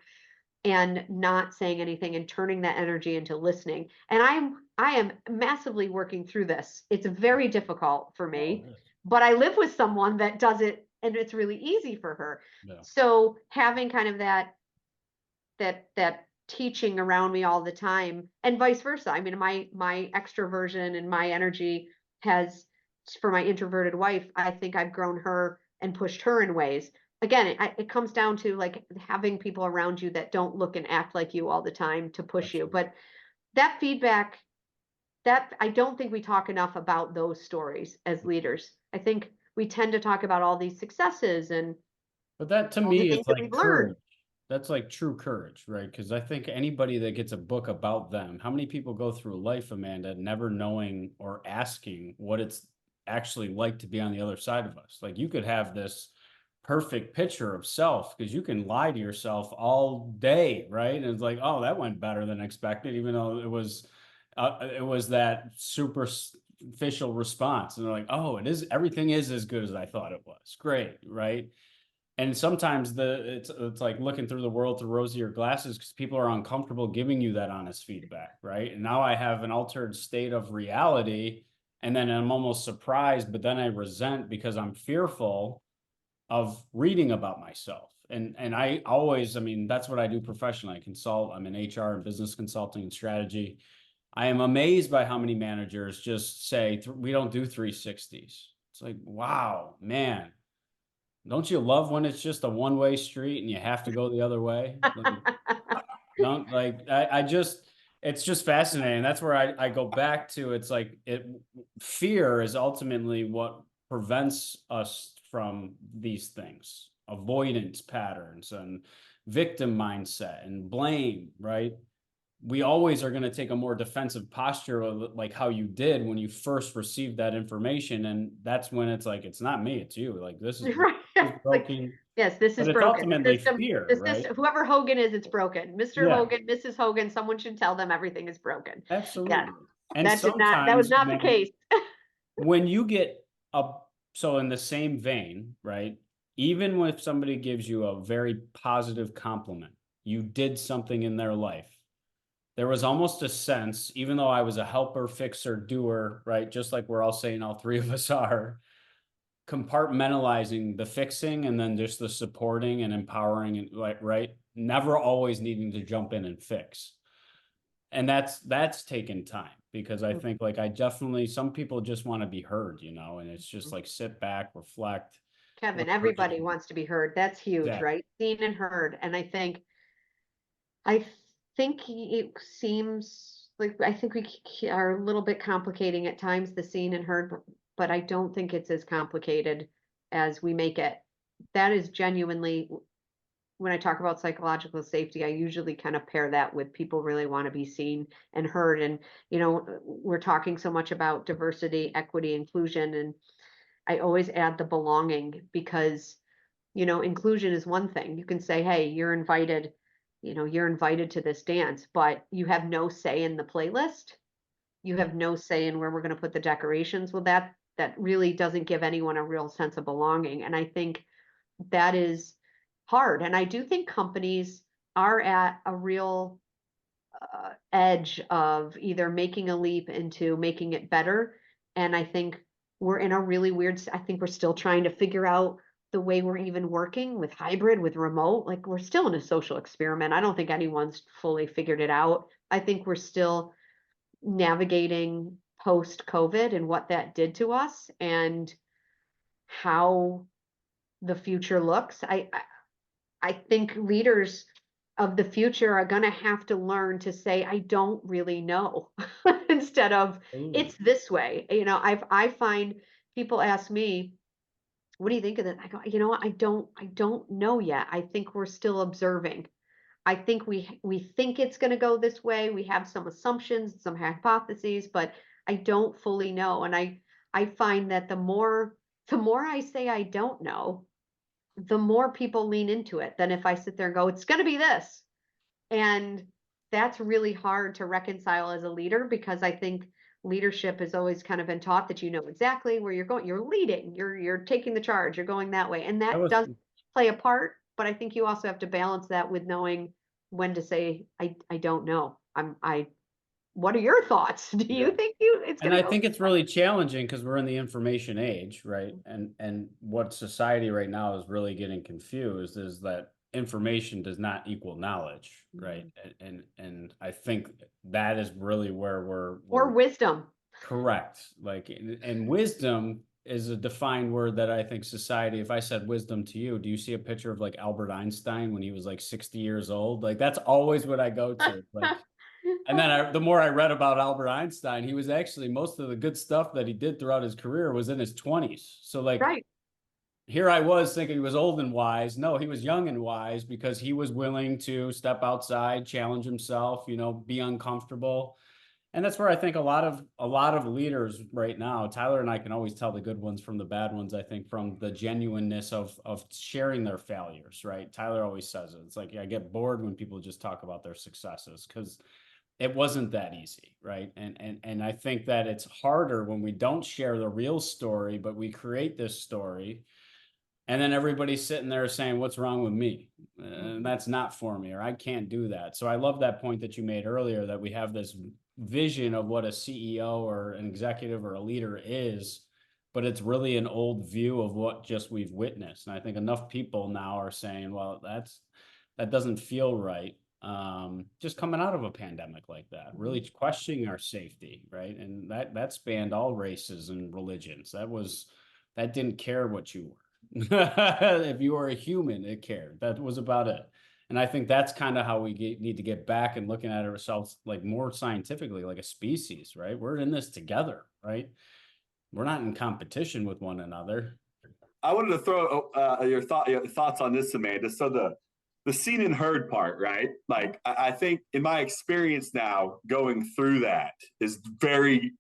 and not saying anything and turning that energy into listening. And I am massively working through this. It's very difficult for me, but I live with someone that does it, and it's really easy for her. Yeah. So having kind of that teaching around me all the time, and vice versa. I mean, my extroversion and my energy has, for my introverted wife, I think I've grown her and pushed her in ways. Again, it comes down to like having people around you that don't look and act like you all the time to push Absolutely. you. But that feedback, that I don't think we talk enough about those stories as leaders. I think we tend to talk about all these successes and But that to all the me is things that like we've courage. learned. That's like true courage, right? Because I think anybody that gets a book about them, how many people go through life, Amanda, never knowing or asking what it's actually like to be on the other side of us? Like you could have this perfect picture of self because you can lie to yourself all day, right? And it's like, oh, that went better than expected, even though it was that superficial response. And they're like, oh, everything is as good as I thought it was. Great, right? And sometimes it's like looking through the world through rosier glasses because people are uncomfortable giving you that honest feedback, right? And now I have an altered state of reality, and then I'm almost surprised, but then I resent because I'm fearful of reading about myself. And I always, I mean, that's what I do professionally. I consult. I'm in HR and business consulting and strategy. I am amazed by how many managers just say we don't do 360s. It's like, wow, man, don't you love when it's just a one-way street and you have to go the other way? Don't like I just it's just fascinating. That's where I go back to. It's like fear is ultimately what prevents us from these things, avoidance patterns and victim mindset and blame, right? We always are going to take a more defensive posture of like how you did when you first received that information. And that's when it's like, it's not me, it's you. Like this Right. is Like, broken, yes, this but is it's broken. ultimately System, fear, the right? system, whoever Hogan is, it's broken. Mr. Yeah, Hogan, Mrs. Hogan, someone should tell them everything is broken. Yes, absolutely. And that was sometimes, not the man, case. when you get up, so in the same vein, right? Even if somebody gives you a very positive compliment, you did something in their life. There was almost a sense, even though I was a helper, fixer, doer, right? Just like we're all saying all three of us are, compartmentalizing the fixing and then just the supporting and empowering and like, right? Never always needing to jump in and fix. And that's taken time because I think like I definitely some people just want to be heard, you know, and it's just like sit back, reflect. Kevin, What everybody person? wants to be heard. That's huge, Exactly. right? Seen and heard. And I think it seems like I think we are a little bit complicating at times the seen and heard, but I don't think it's as complicated as we make it. That is genuinely when I talk about psychological safety, I usually kind of pair that with people really want to be seen and heard. And, we're talking so much about diversity, equity, inclusion, and I always add the belonging because, inclusion is one thing. You can say, hey, you're invited to this dance, but you have no say in the playlist. You have no say in where we're going to put the decorations. Well, that really doesn't give anyone a real sense of belonging. And I think that is hard. And I do think companies are at a real edge of either making a leap into making it better. And I think we're in a really weird, I think we're still trying to figure out the way we're even working with hybrid, with remote. Like we're still in a social experiment. I don't think anyone's fully figured it out. I think we're still navigating post COVID and what that did to us and how the future looks. I think leaders of the future are going to have to learn to say, I don't really know, instead of Ooh. it's this way. I find people ask me, what do you think of that? I go, I don't know yet. I think we're still observing. I think we think it's going to go this way. We have some assumptions, some hypotheses, but I don't fully know. And I find that the more I say I don't know, the more people lean into it than if I sit there and go, it's going to be this. And that's really hard to reconcile as a leader because I think leadership has always kind of been taught that you know exactly where you're going. You're leading, you're taking the charge, you're going that way. And That that was does play a part, but I think you also have to balance that with knowing when to say, I don't know. What are your thoughts? Do you yeah. think it's And going I to go? think it's really challenging because we're in the information age, right? And what society right now is really getting confused is that information does not equal knowledge, right? And I think that is really where we're Or wisdom? correct. Like and wisdom is a defined word that I think society, if I said wisdom to you, do you see a picture of like Albert Einstein when he was like 60 years old? Like that's always what I go to. Like and then the more I read about Albert Einstein, he was actually most of the good stuff that he did throughout his career was in his 20s. So like Right. here I was thinking he was old and wise. No, he was young and wise because he was willing to step outside, challenge himself, be uncomfortable. And that's where I think a lot of leaders right now, Tyler and I can always tell the good ones from the bad ones, I think, from the genuineness of sharing their failures, right? Tyler always says it. It's like, I get bored when people just talk about their successes because it wasn't that easy, right? And I think that it's harder when we don't share the real story, but we create this story. And then everybody's sitting there saying, what's wrong with me? And that's not for me, or I can't do that. So I love that point that you made earlier, that we have this vision of what a CEO or an executive or a leader is, but it's really an old view of what just we've witnessed. And I think enough people now are saying, well, that doesn't feel right. Just coming out of a pandemic like that, really questioning our safety, right? And that spanned all races and religions. That didn't care what you were. If you were a human, it cared. That was about it. And I think that's kind of how we need to get back and looking at ourselves like more scientifically, like a species, right? We're in this together, right? We're not in competition with one another. I wanted to throw your thoughts on this, Amanda. So the seen and heard part, right? Like I think in my experience now, going through that is very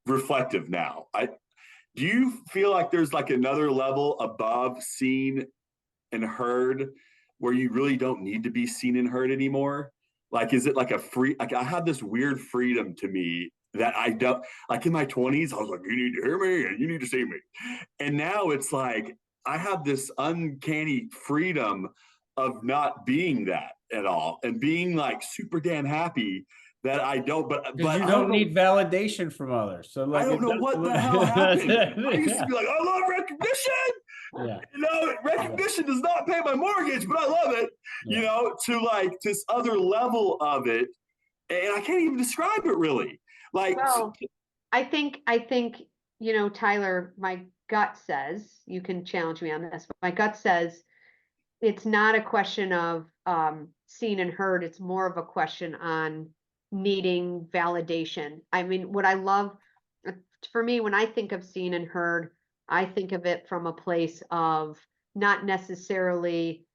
reflective now. Do you feel like there's like another level above seen and heard where you really don't need to be seen and heard anymore? Like, is it like like I have this weird freedom to me that I don't, like in my 20s, I was like, you need to hear me and you need to see me. And now it's like, I have this uncanny freedom of not being that at all and being like super damn happy that I don't, but Because you I don't need validation from others. So like, I don't know what the hell happened. I used to be like, I love recognition. Yeah. Recognition does not pay my mortgage, but I love it, to like this other level of it. And I can't even describe it really. Like, well, I think, Tyler, my gut says, you can challenge me on this, but my gut says it's not a question of seen and heard. It's more of a question on needing validation. I mean, what I love for me, when I think of seen and heard, I think of it from a place of not necessarily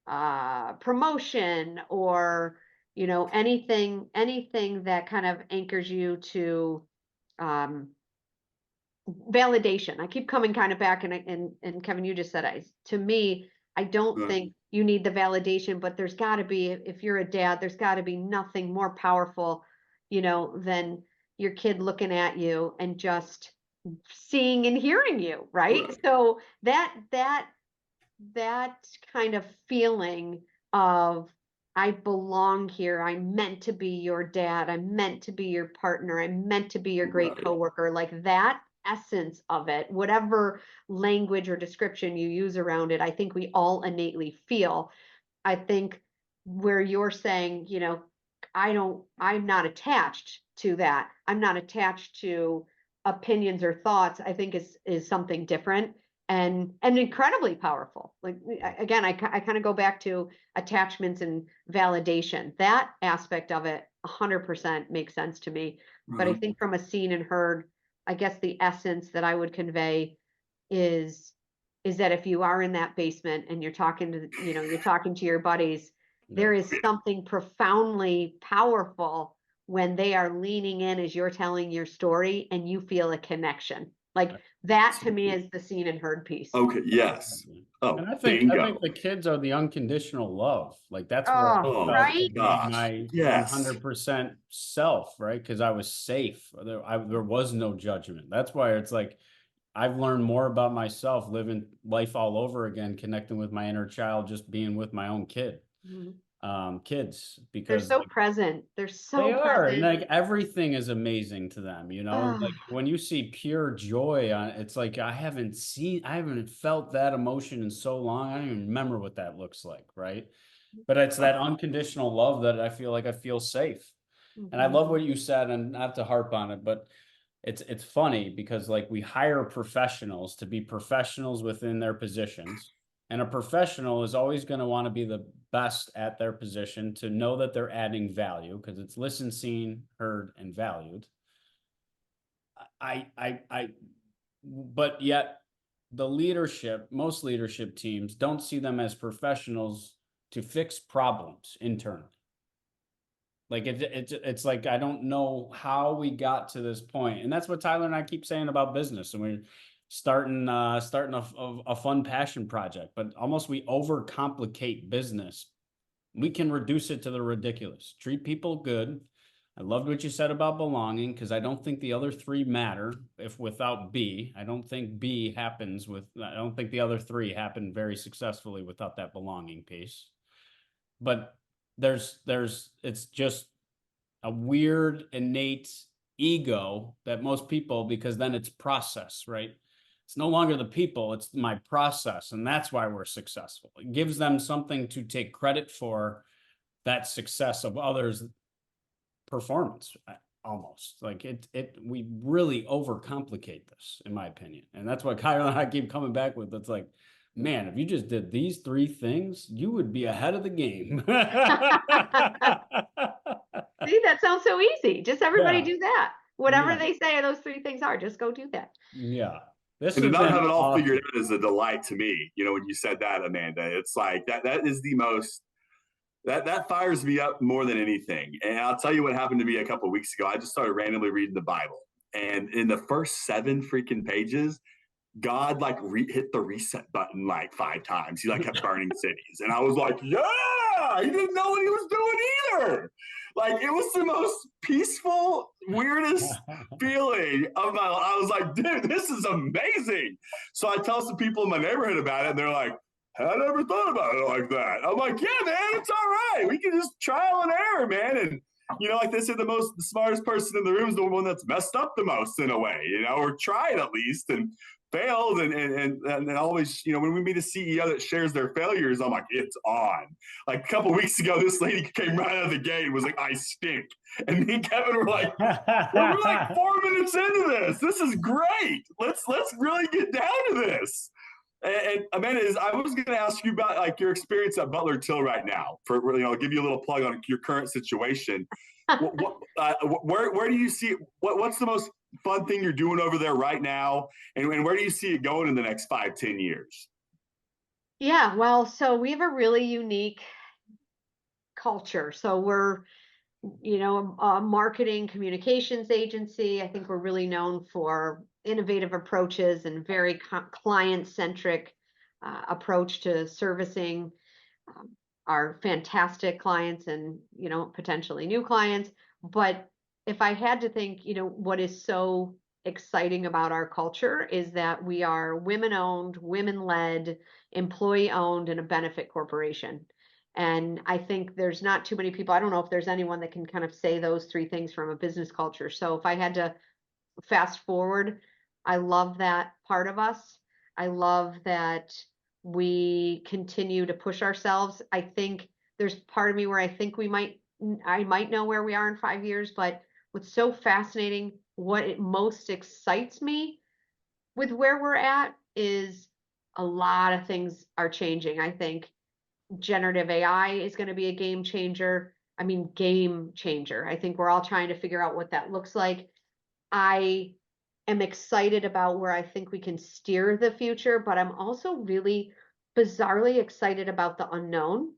promotion or anything that kind of anchors you to validation. I keep coming kind of back, and Kevin, you just said, to me, I don't think you need the validation, but there's got to be, if you're a dad, there's got to be nothing more powerful, than your kid looking at you and just seeing and hearing you, right? So that kind of feeling of, I belong here. I'm meant to be your dad. I'm meant to be your partner. I'm meant to be your great coworker. Like that essence of it, whatever language or description you use around it, I think we all innately feel. I think where you're saying, I'm not attached to that. I'm not attached to opinions or thoughts, I think is something different and incredibly powerful. Like, again, I kind of go back to attachments and validation. That aspect of it 100% makes sense to me. But I think from a seen and heard, I guess the essence that I would convey is that if you are in that basement and you're talking to your buddies, there is something profoundly powerful when they are leaning in as you're telling your story and you feel a connection. Like that to me is the seen and heard piece. Okay. Yes. Oh, and I think the kids are the unconditional love. Like that's where I felt right? my 100% self, right? Because I was safe. There was no judgment. That's why it's like I've learned more about myself, living life all over again, connecting with my inner child, just being with my own kids, because they're so present. They are, and like everything is amazing to them, like when you see pure joy on it's like I haven't felt that emotion in so long. I don't even remember what that looks like, right? But it's that unconditional love that I feel safe. And I love what you said, and not to harp on it, but it's funny because like we hire professionals to be professionals within their positions. And a professional is always going to want to be the best at their position, to know that they're adding value because it's listened, seen, heard, and valued. But yet most leadership teams don't see them as professionals to fix problems internally. Like it's like, I don't know how we got to this point. And that's what Tyler and I keep saying about business. And we're starting a fun passion project, but almost we overcomplicate business. We can reduce it to the ridiculous. Treat people good. I loved what you said about belonging, because I don't think the other three matter if without B. I don't think I don't think the other three happen very successfully without that belonging piece. But it's just a weird innate ego that most people, because then it's process, right? It's no longer the people, it's my process. And that's why we're successful. It gives them something to take credit for that success of others' performance, almost. Like we really overcomplicate this, in my opinion. And that's what Kyle and I keep coming back with. It's like, man, if you just did these three things, you would be ahead of the game. See, that sounds so easy. Just everybody Yeah. do that. Whatever Yeah. they say those three things are, just go do that. Yeah. This And to has not been have it all awesome. figured out is a delight to me. You know, when you said that, Amanda, it's like that is the most, that fires me up more than anything. And I'll tell you what happened to me a couple of weeks ago. I just started randomly reading the Bible. And in the first 7 freaking pages, God like hit the reset button like 5 times. He like kept burning cities. And I was like, yeah, he didn't know what he was doing either. Like it was the most peaceful, weirdest feeling of my life. I was like, dude, this is amazing. So I tell some people in my neighborhood about it, and they're like, I never thought about it like that. I'm like, yeah, man, it's all right. We can just trial and error, man. And you know, like they said, the smartest person in the room is the one that's messed up the most in a way, you know, or tried at least and failed. And always, you know, when we meet a CEO that shares their failures, I'm like, it's on. Like a couple of weeks ago, this lady came right out of the gate and was like, I stink. And me and Kevin were like, we're like 4 minutes into this. This is great. Let's really get down to this. And Amanda, I was going to ask you about like your experience at Butler Till right now. For you know, I'll give you a little plug on your current situation. Where do you see what's the most fun thing you're doing over there right now, and where do you see it going in the next 5-10 years? Yeah, well, so we have a really unique culture. So we're, you know, a marketing communications agency. I think we're really known for innovative approaches and very client-centric approach to servicing um, our fantastic clients and, you know, potentially new clients. But if I had to think, you know, what is so exciting about our culture is that we are women-owned, women-led, employee-owned, and a benefit corporation. And I think there's not too many people, I don't know if there's anyone that can kind of say those three things from a business culture. So if I had to fast forward, I love that part of us. I love that we continue to push ourselves. I think there's part of me where I think I might know where we are in 5 years, but what's so fascinating, what it most excites me with where we're at is a lot of things are changing. I think generative AI is going to be a game changer. I mean, game changer. I think we're all trying to figure out what that looks like. I am excited about where I think we can steer the future, but I'm also really bizarrely excited about the unknown.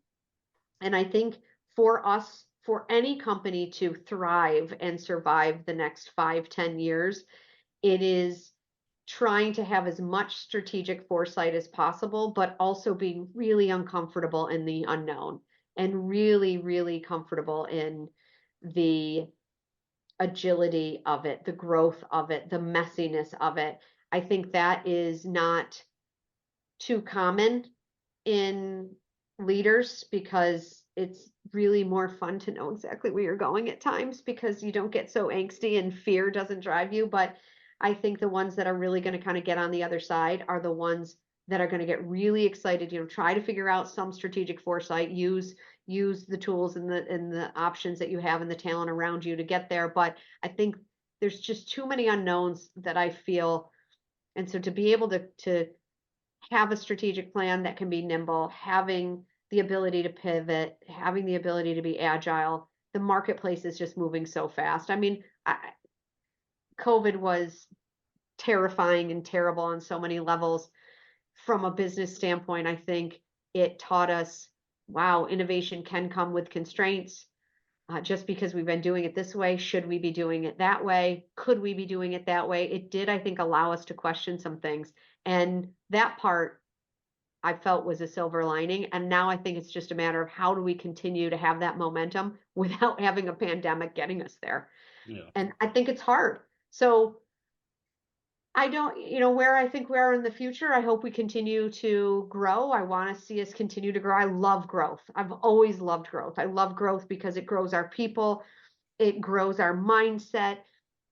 And I think for us, for any company to thrive and survive the next 5-10 years, it is trying to have as much strategic foresight as possible, but also being really uncomfortable in the unknown and really, really comfortable in the agility of it, the growth of it, the messiness of it. I think that is not too common in leaders because it's really more fun to know exactly where you're going at times because you don't get so angsty and fear doesn't drive you. But I think the ones that are really going to kind of get on the other side are the ones that are going to get really excited, you know, try to figure out some strategic foresight, use the tools and the options that you have and the talent around you to get there. But I think there's just too many unknowns that I feel. And so to be able to have a strategic plan that can be nimble, having the ability to pivot, having the ability to be agile, the marketplace is just moving so fast. I mean, COVID was terrifying and terrible on so many levels. From a business standpoint, I think it taught us, wow, innovation can come with constraints. Just because we've been doing it this way, should we be doing it that way? Could we be doing it that way? It did, I think, allow us to question some things. And that part I felt was a silver lining. And now I think it's just a matter of how do we continue to have that momentum without having a pandemic getting us there. Yeah. And I think it's hard. So I don't, where I think we are in the future, I hope we continue to grow. I want to see us continue to grow. I love growth. I've always loved growth. I love growth because it grows our people, it grows our mindset,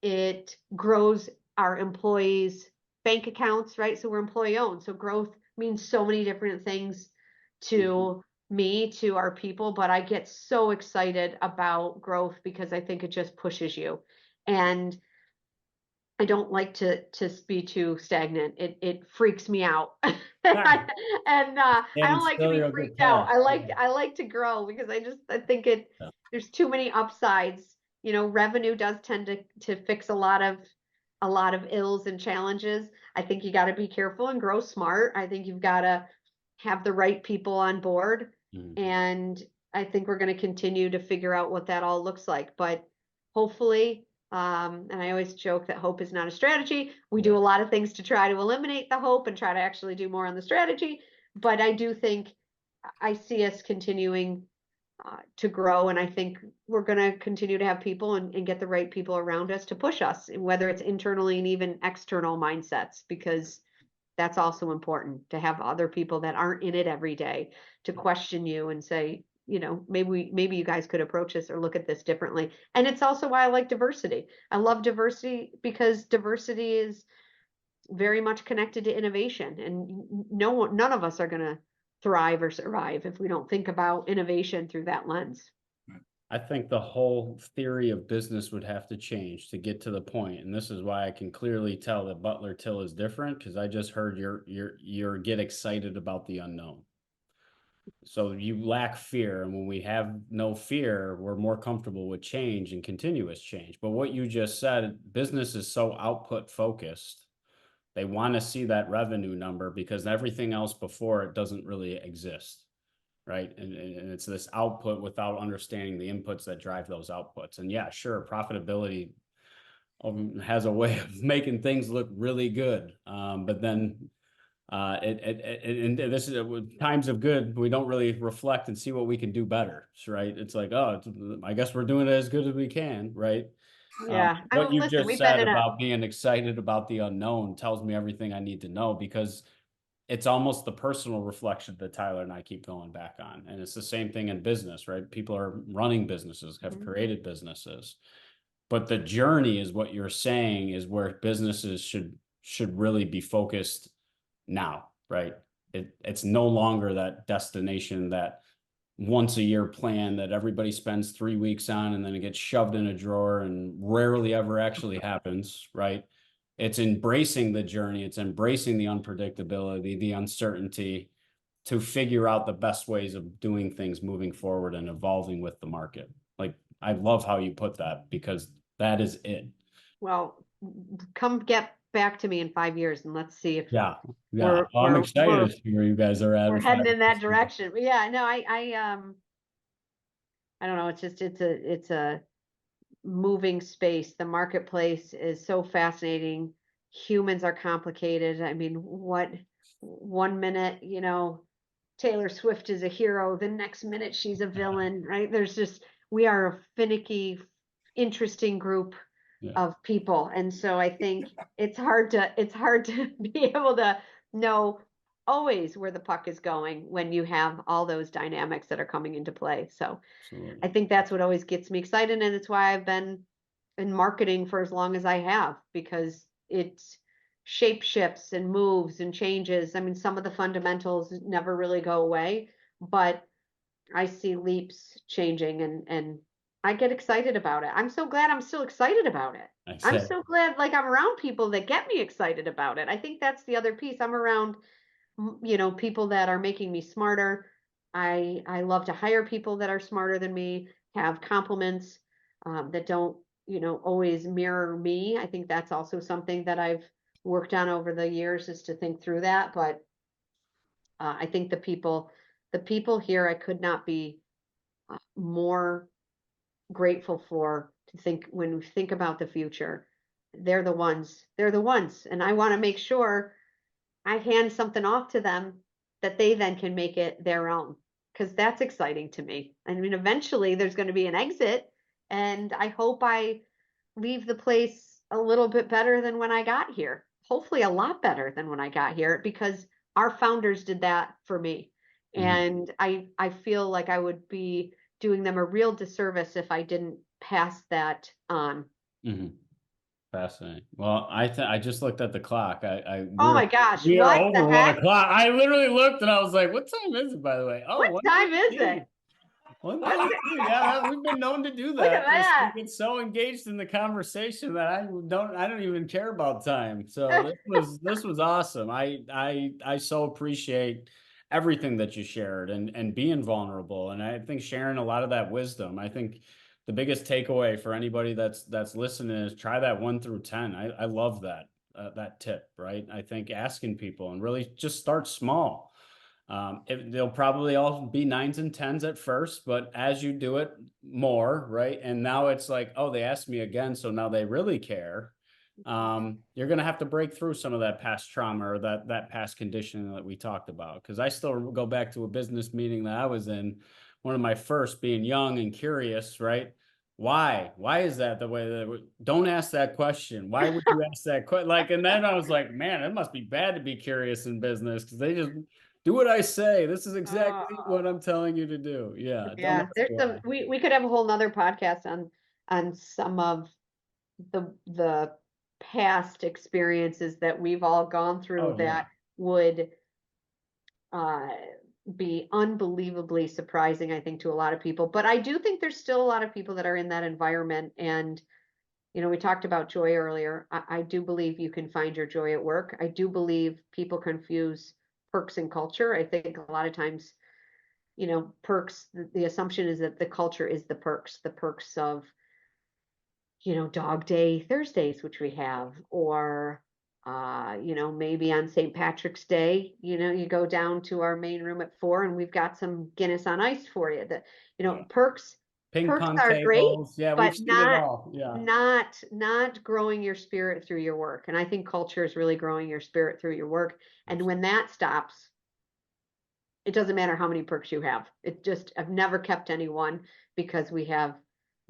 it grows our employees' bank accounts, right? So we're employee owned. So growth means so many different things to me, to our people, but I get so excited about growth because I think it just pushes you. And I don't like to be too stagnant. It freaks me out. and I don't like to be freaked out. I like to grow because I think there's too many upsides. Revenue does tend to fix a lot of ills and challenges. I think you got to be careful and grow smart. I think you've got to have the right people on board. And I think we're going to continue to figure out what that all looks like. But hopefully, and I always joke that hope is not a strategy. We do a lot of things to try to eliminate the hope and try to actually do more on the strategy. But I do think I see us continuing to grow. And I think we're going to continue to have people and get the right people around us to push us, whether it's internally and even external mindsets, because that's also important to have other people that aren't in it every day to question you and say, maybe you guys could approach this or look at this differently. And it's also why I like diversity. I love diversity because diversity is very much connected to innovation, and none of us are going to thrive or survive if we don't think about innovation through that lens. I think the whole theory of business would have to change to get to the point. And this is why I can clearly tell that Butler Till is different, because I just heard your get excited about the unknown. So you lack fear. And when we have no fear, we're more comfortable with change and continuous change. But what you just said, business is so output focused. They want to see that revenue number because everything else before it doesn't really exist. Right. And it's this output without understanding the inputs that drive those outputs. And yeah, sure, profitability has a way of making things look really good. But then and this is times of good, we don't really reflect and see what we can do better. Right. It's like, I guess we're doing it as good as we can. Right. Yeah. What you just said about being excited about the unknown tells me everything I need to know, because it's almost the personal reflection that Tyler and I keep going back on. And it's the same thing in business, right? People are running businesses, have created businesses, but the journey is what you're saying is where businesses should really be focused now, right? It's no longer that destination, that once a year plan that everybody spends 3 weeks on, and then it gets shoved in a drawer and rarely ever actually happens, right? It's embracing the journey. It's embracing the unpredictability, the uncertainty, to figure out the best ways of doing things moving forward and evolving with the market. Like, I love how you put that, because that is it. Well, come get back to me in 5 years and let's see if I'm excited to see where you guys are at. We're heading in that direction. But yeah, no, I don't know. It's a moving space. The marketplace is so fascinating. Humans are complicated. I mean, what 1 minute, Taylor Swift is a hero, the next minute she's a villain, right? We are a finicky, interesting group of people. And so I think it's hard to be able to know always where the puck is going when you have all those dynamics that are coming into play. So absolutely. I think that's what always gets me excited. And it's why I've been in marketing for as long as I have, because it's shape shifts and moves and changes. I mean, some of the fundamentals never really go away, but I see leaps changing, and I get excited about it. I'm so glad I'm still excited about it. I'm so glad, like, I'm around people that get me excited about it. I think that's the other piece. I'm around people that are making me smarter. I love to hire people that are smarter than me, have compliments that don't, always mirror me. I think that's also something that I've worked on over the years is to think through that. But I think the people here, I could not be more grateful for, to think, when we think about the future, they're the ones, and I want to make sure I hand something off to them that they then can make it their own, because that's exciting to me. I mean, eventually there's going to be an exit, and I hope I leave the place a little bit better than when I got here. Hopefully a lot better than when I got here, because our founders did that for me. And I feel like I would be doing them a real disservice if I didn't pass that on. Fascinating. Well, I just looked at the clock. Oh my gosh, we are what over the 1 heck? o'clock. I literally looked and I was like, "What time is it?" By the way, What time is it? 1:32. Yeah, we've been known to do Look at that. that. We get so engaged in the conversation that I don't even care about time. So this was awesome. I so appreciate everything that you shared, and being vulnerable. And I think sharing a lot of that wisdom. I think the biggest takeaway for anybody that's listening is try that 1 through 10. I love that tip, right? I think asking people, and really just start small. They'll probably all be 9s and 10s at first, but as you do it more, right? And now it's like, oh, they asked me again, so now they really care. You're going to have to break through some of that past trauma, or that past conditioning that we talked about. Because I still go back to a business meeting that I was in, one of my first, being young and curious, right? Why is that the way that don't ask that question? Why would you ask that question? Like, and then I was like, man, it must be bad to be curious in business, because they just do what I say. This is exactly what I'm telling you to do. Yeah. Don't ask There's why. we could have a whole nother podcast on some of the past experiences that we've all gone through, Oh, yeah. that would be unbelievably surprising, I think, to a lot of people. But I do think there's still a lot of people that are in that environment. And, we talked about joy earlier. I do believe you can find your joy at work. I do believe people confuse perks and culture. I think a lot of times, perks, the assumption is that the culture is the perks of, Dog Day Thursdays, which we have, or maybe on St. Patrick's Day, you go down to our main room at 4 and we've got some Guinness on ice for you. That, perks Ping pong are great, tables. Yeah, we've but seen it all. Yeah. not growing your spirit through your work. And I think culture is really growing your spirit through your work. And when that stops, it doesn't matter how many perks you have. I've never kept anyone because we have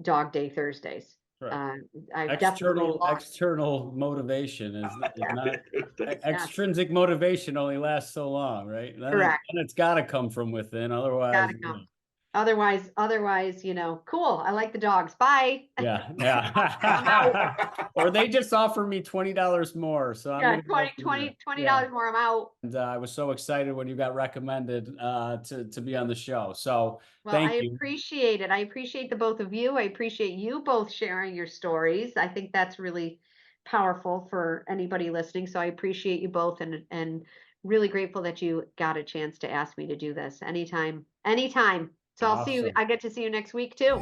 Dog Day Thursdays. Right. I've definitely lost. External motivation is not Yeah. extrinsic motivation only lasts so long, right? Correct. And it's got to come from within. Otherwise, Gotta come. Otherwise, cool. I like the dogs. Bye. Yeah. I'm out. Or they just offer me $20 more. So I'm Yeah, gonna go $20 more. I'm out. And I was so excited when you got recommended to be on the show. So Well, thank I you. appreciate it. I appreciate the both of you. I appreciate you both sharing your stories. I think that's really powerful for anybody listening. So I appreciate you both, and really grateful that you got a chance to ask me to do this anytime. So I'll see you. Awesome. I get to see you next week too.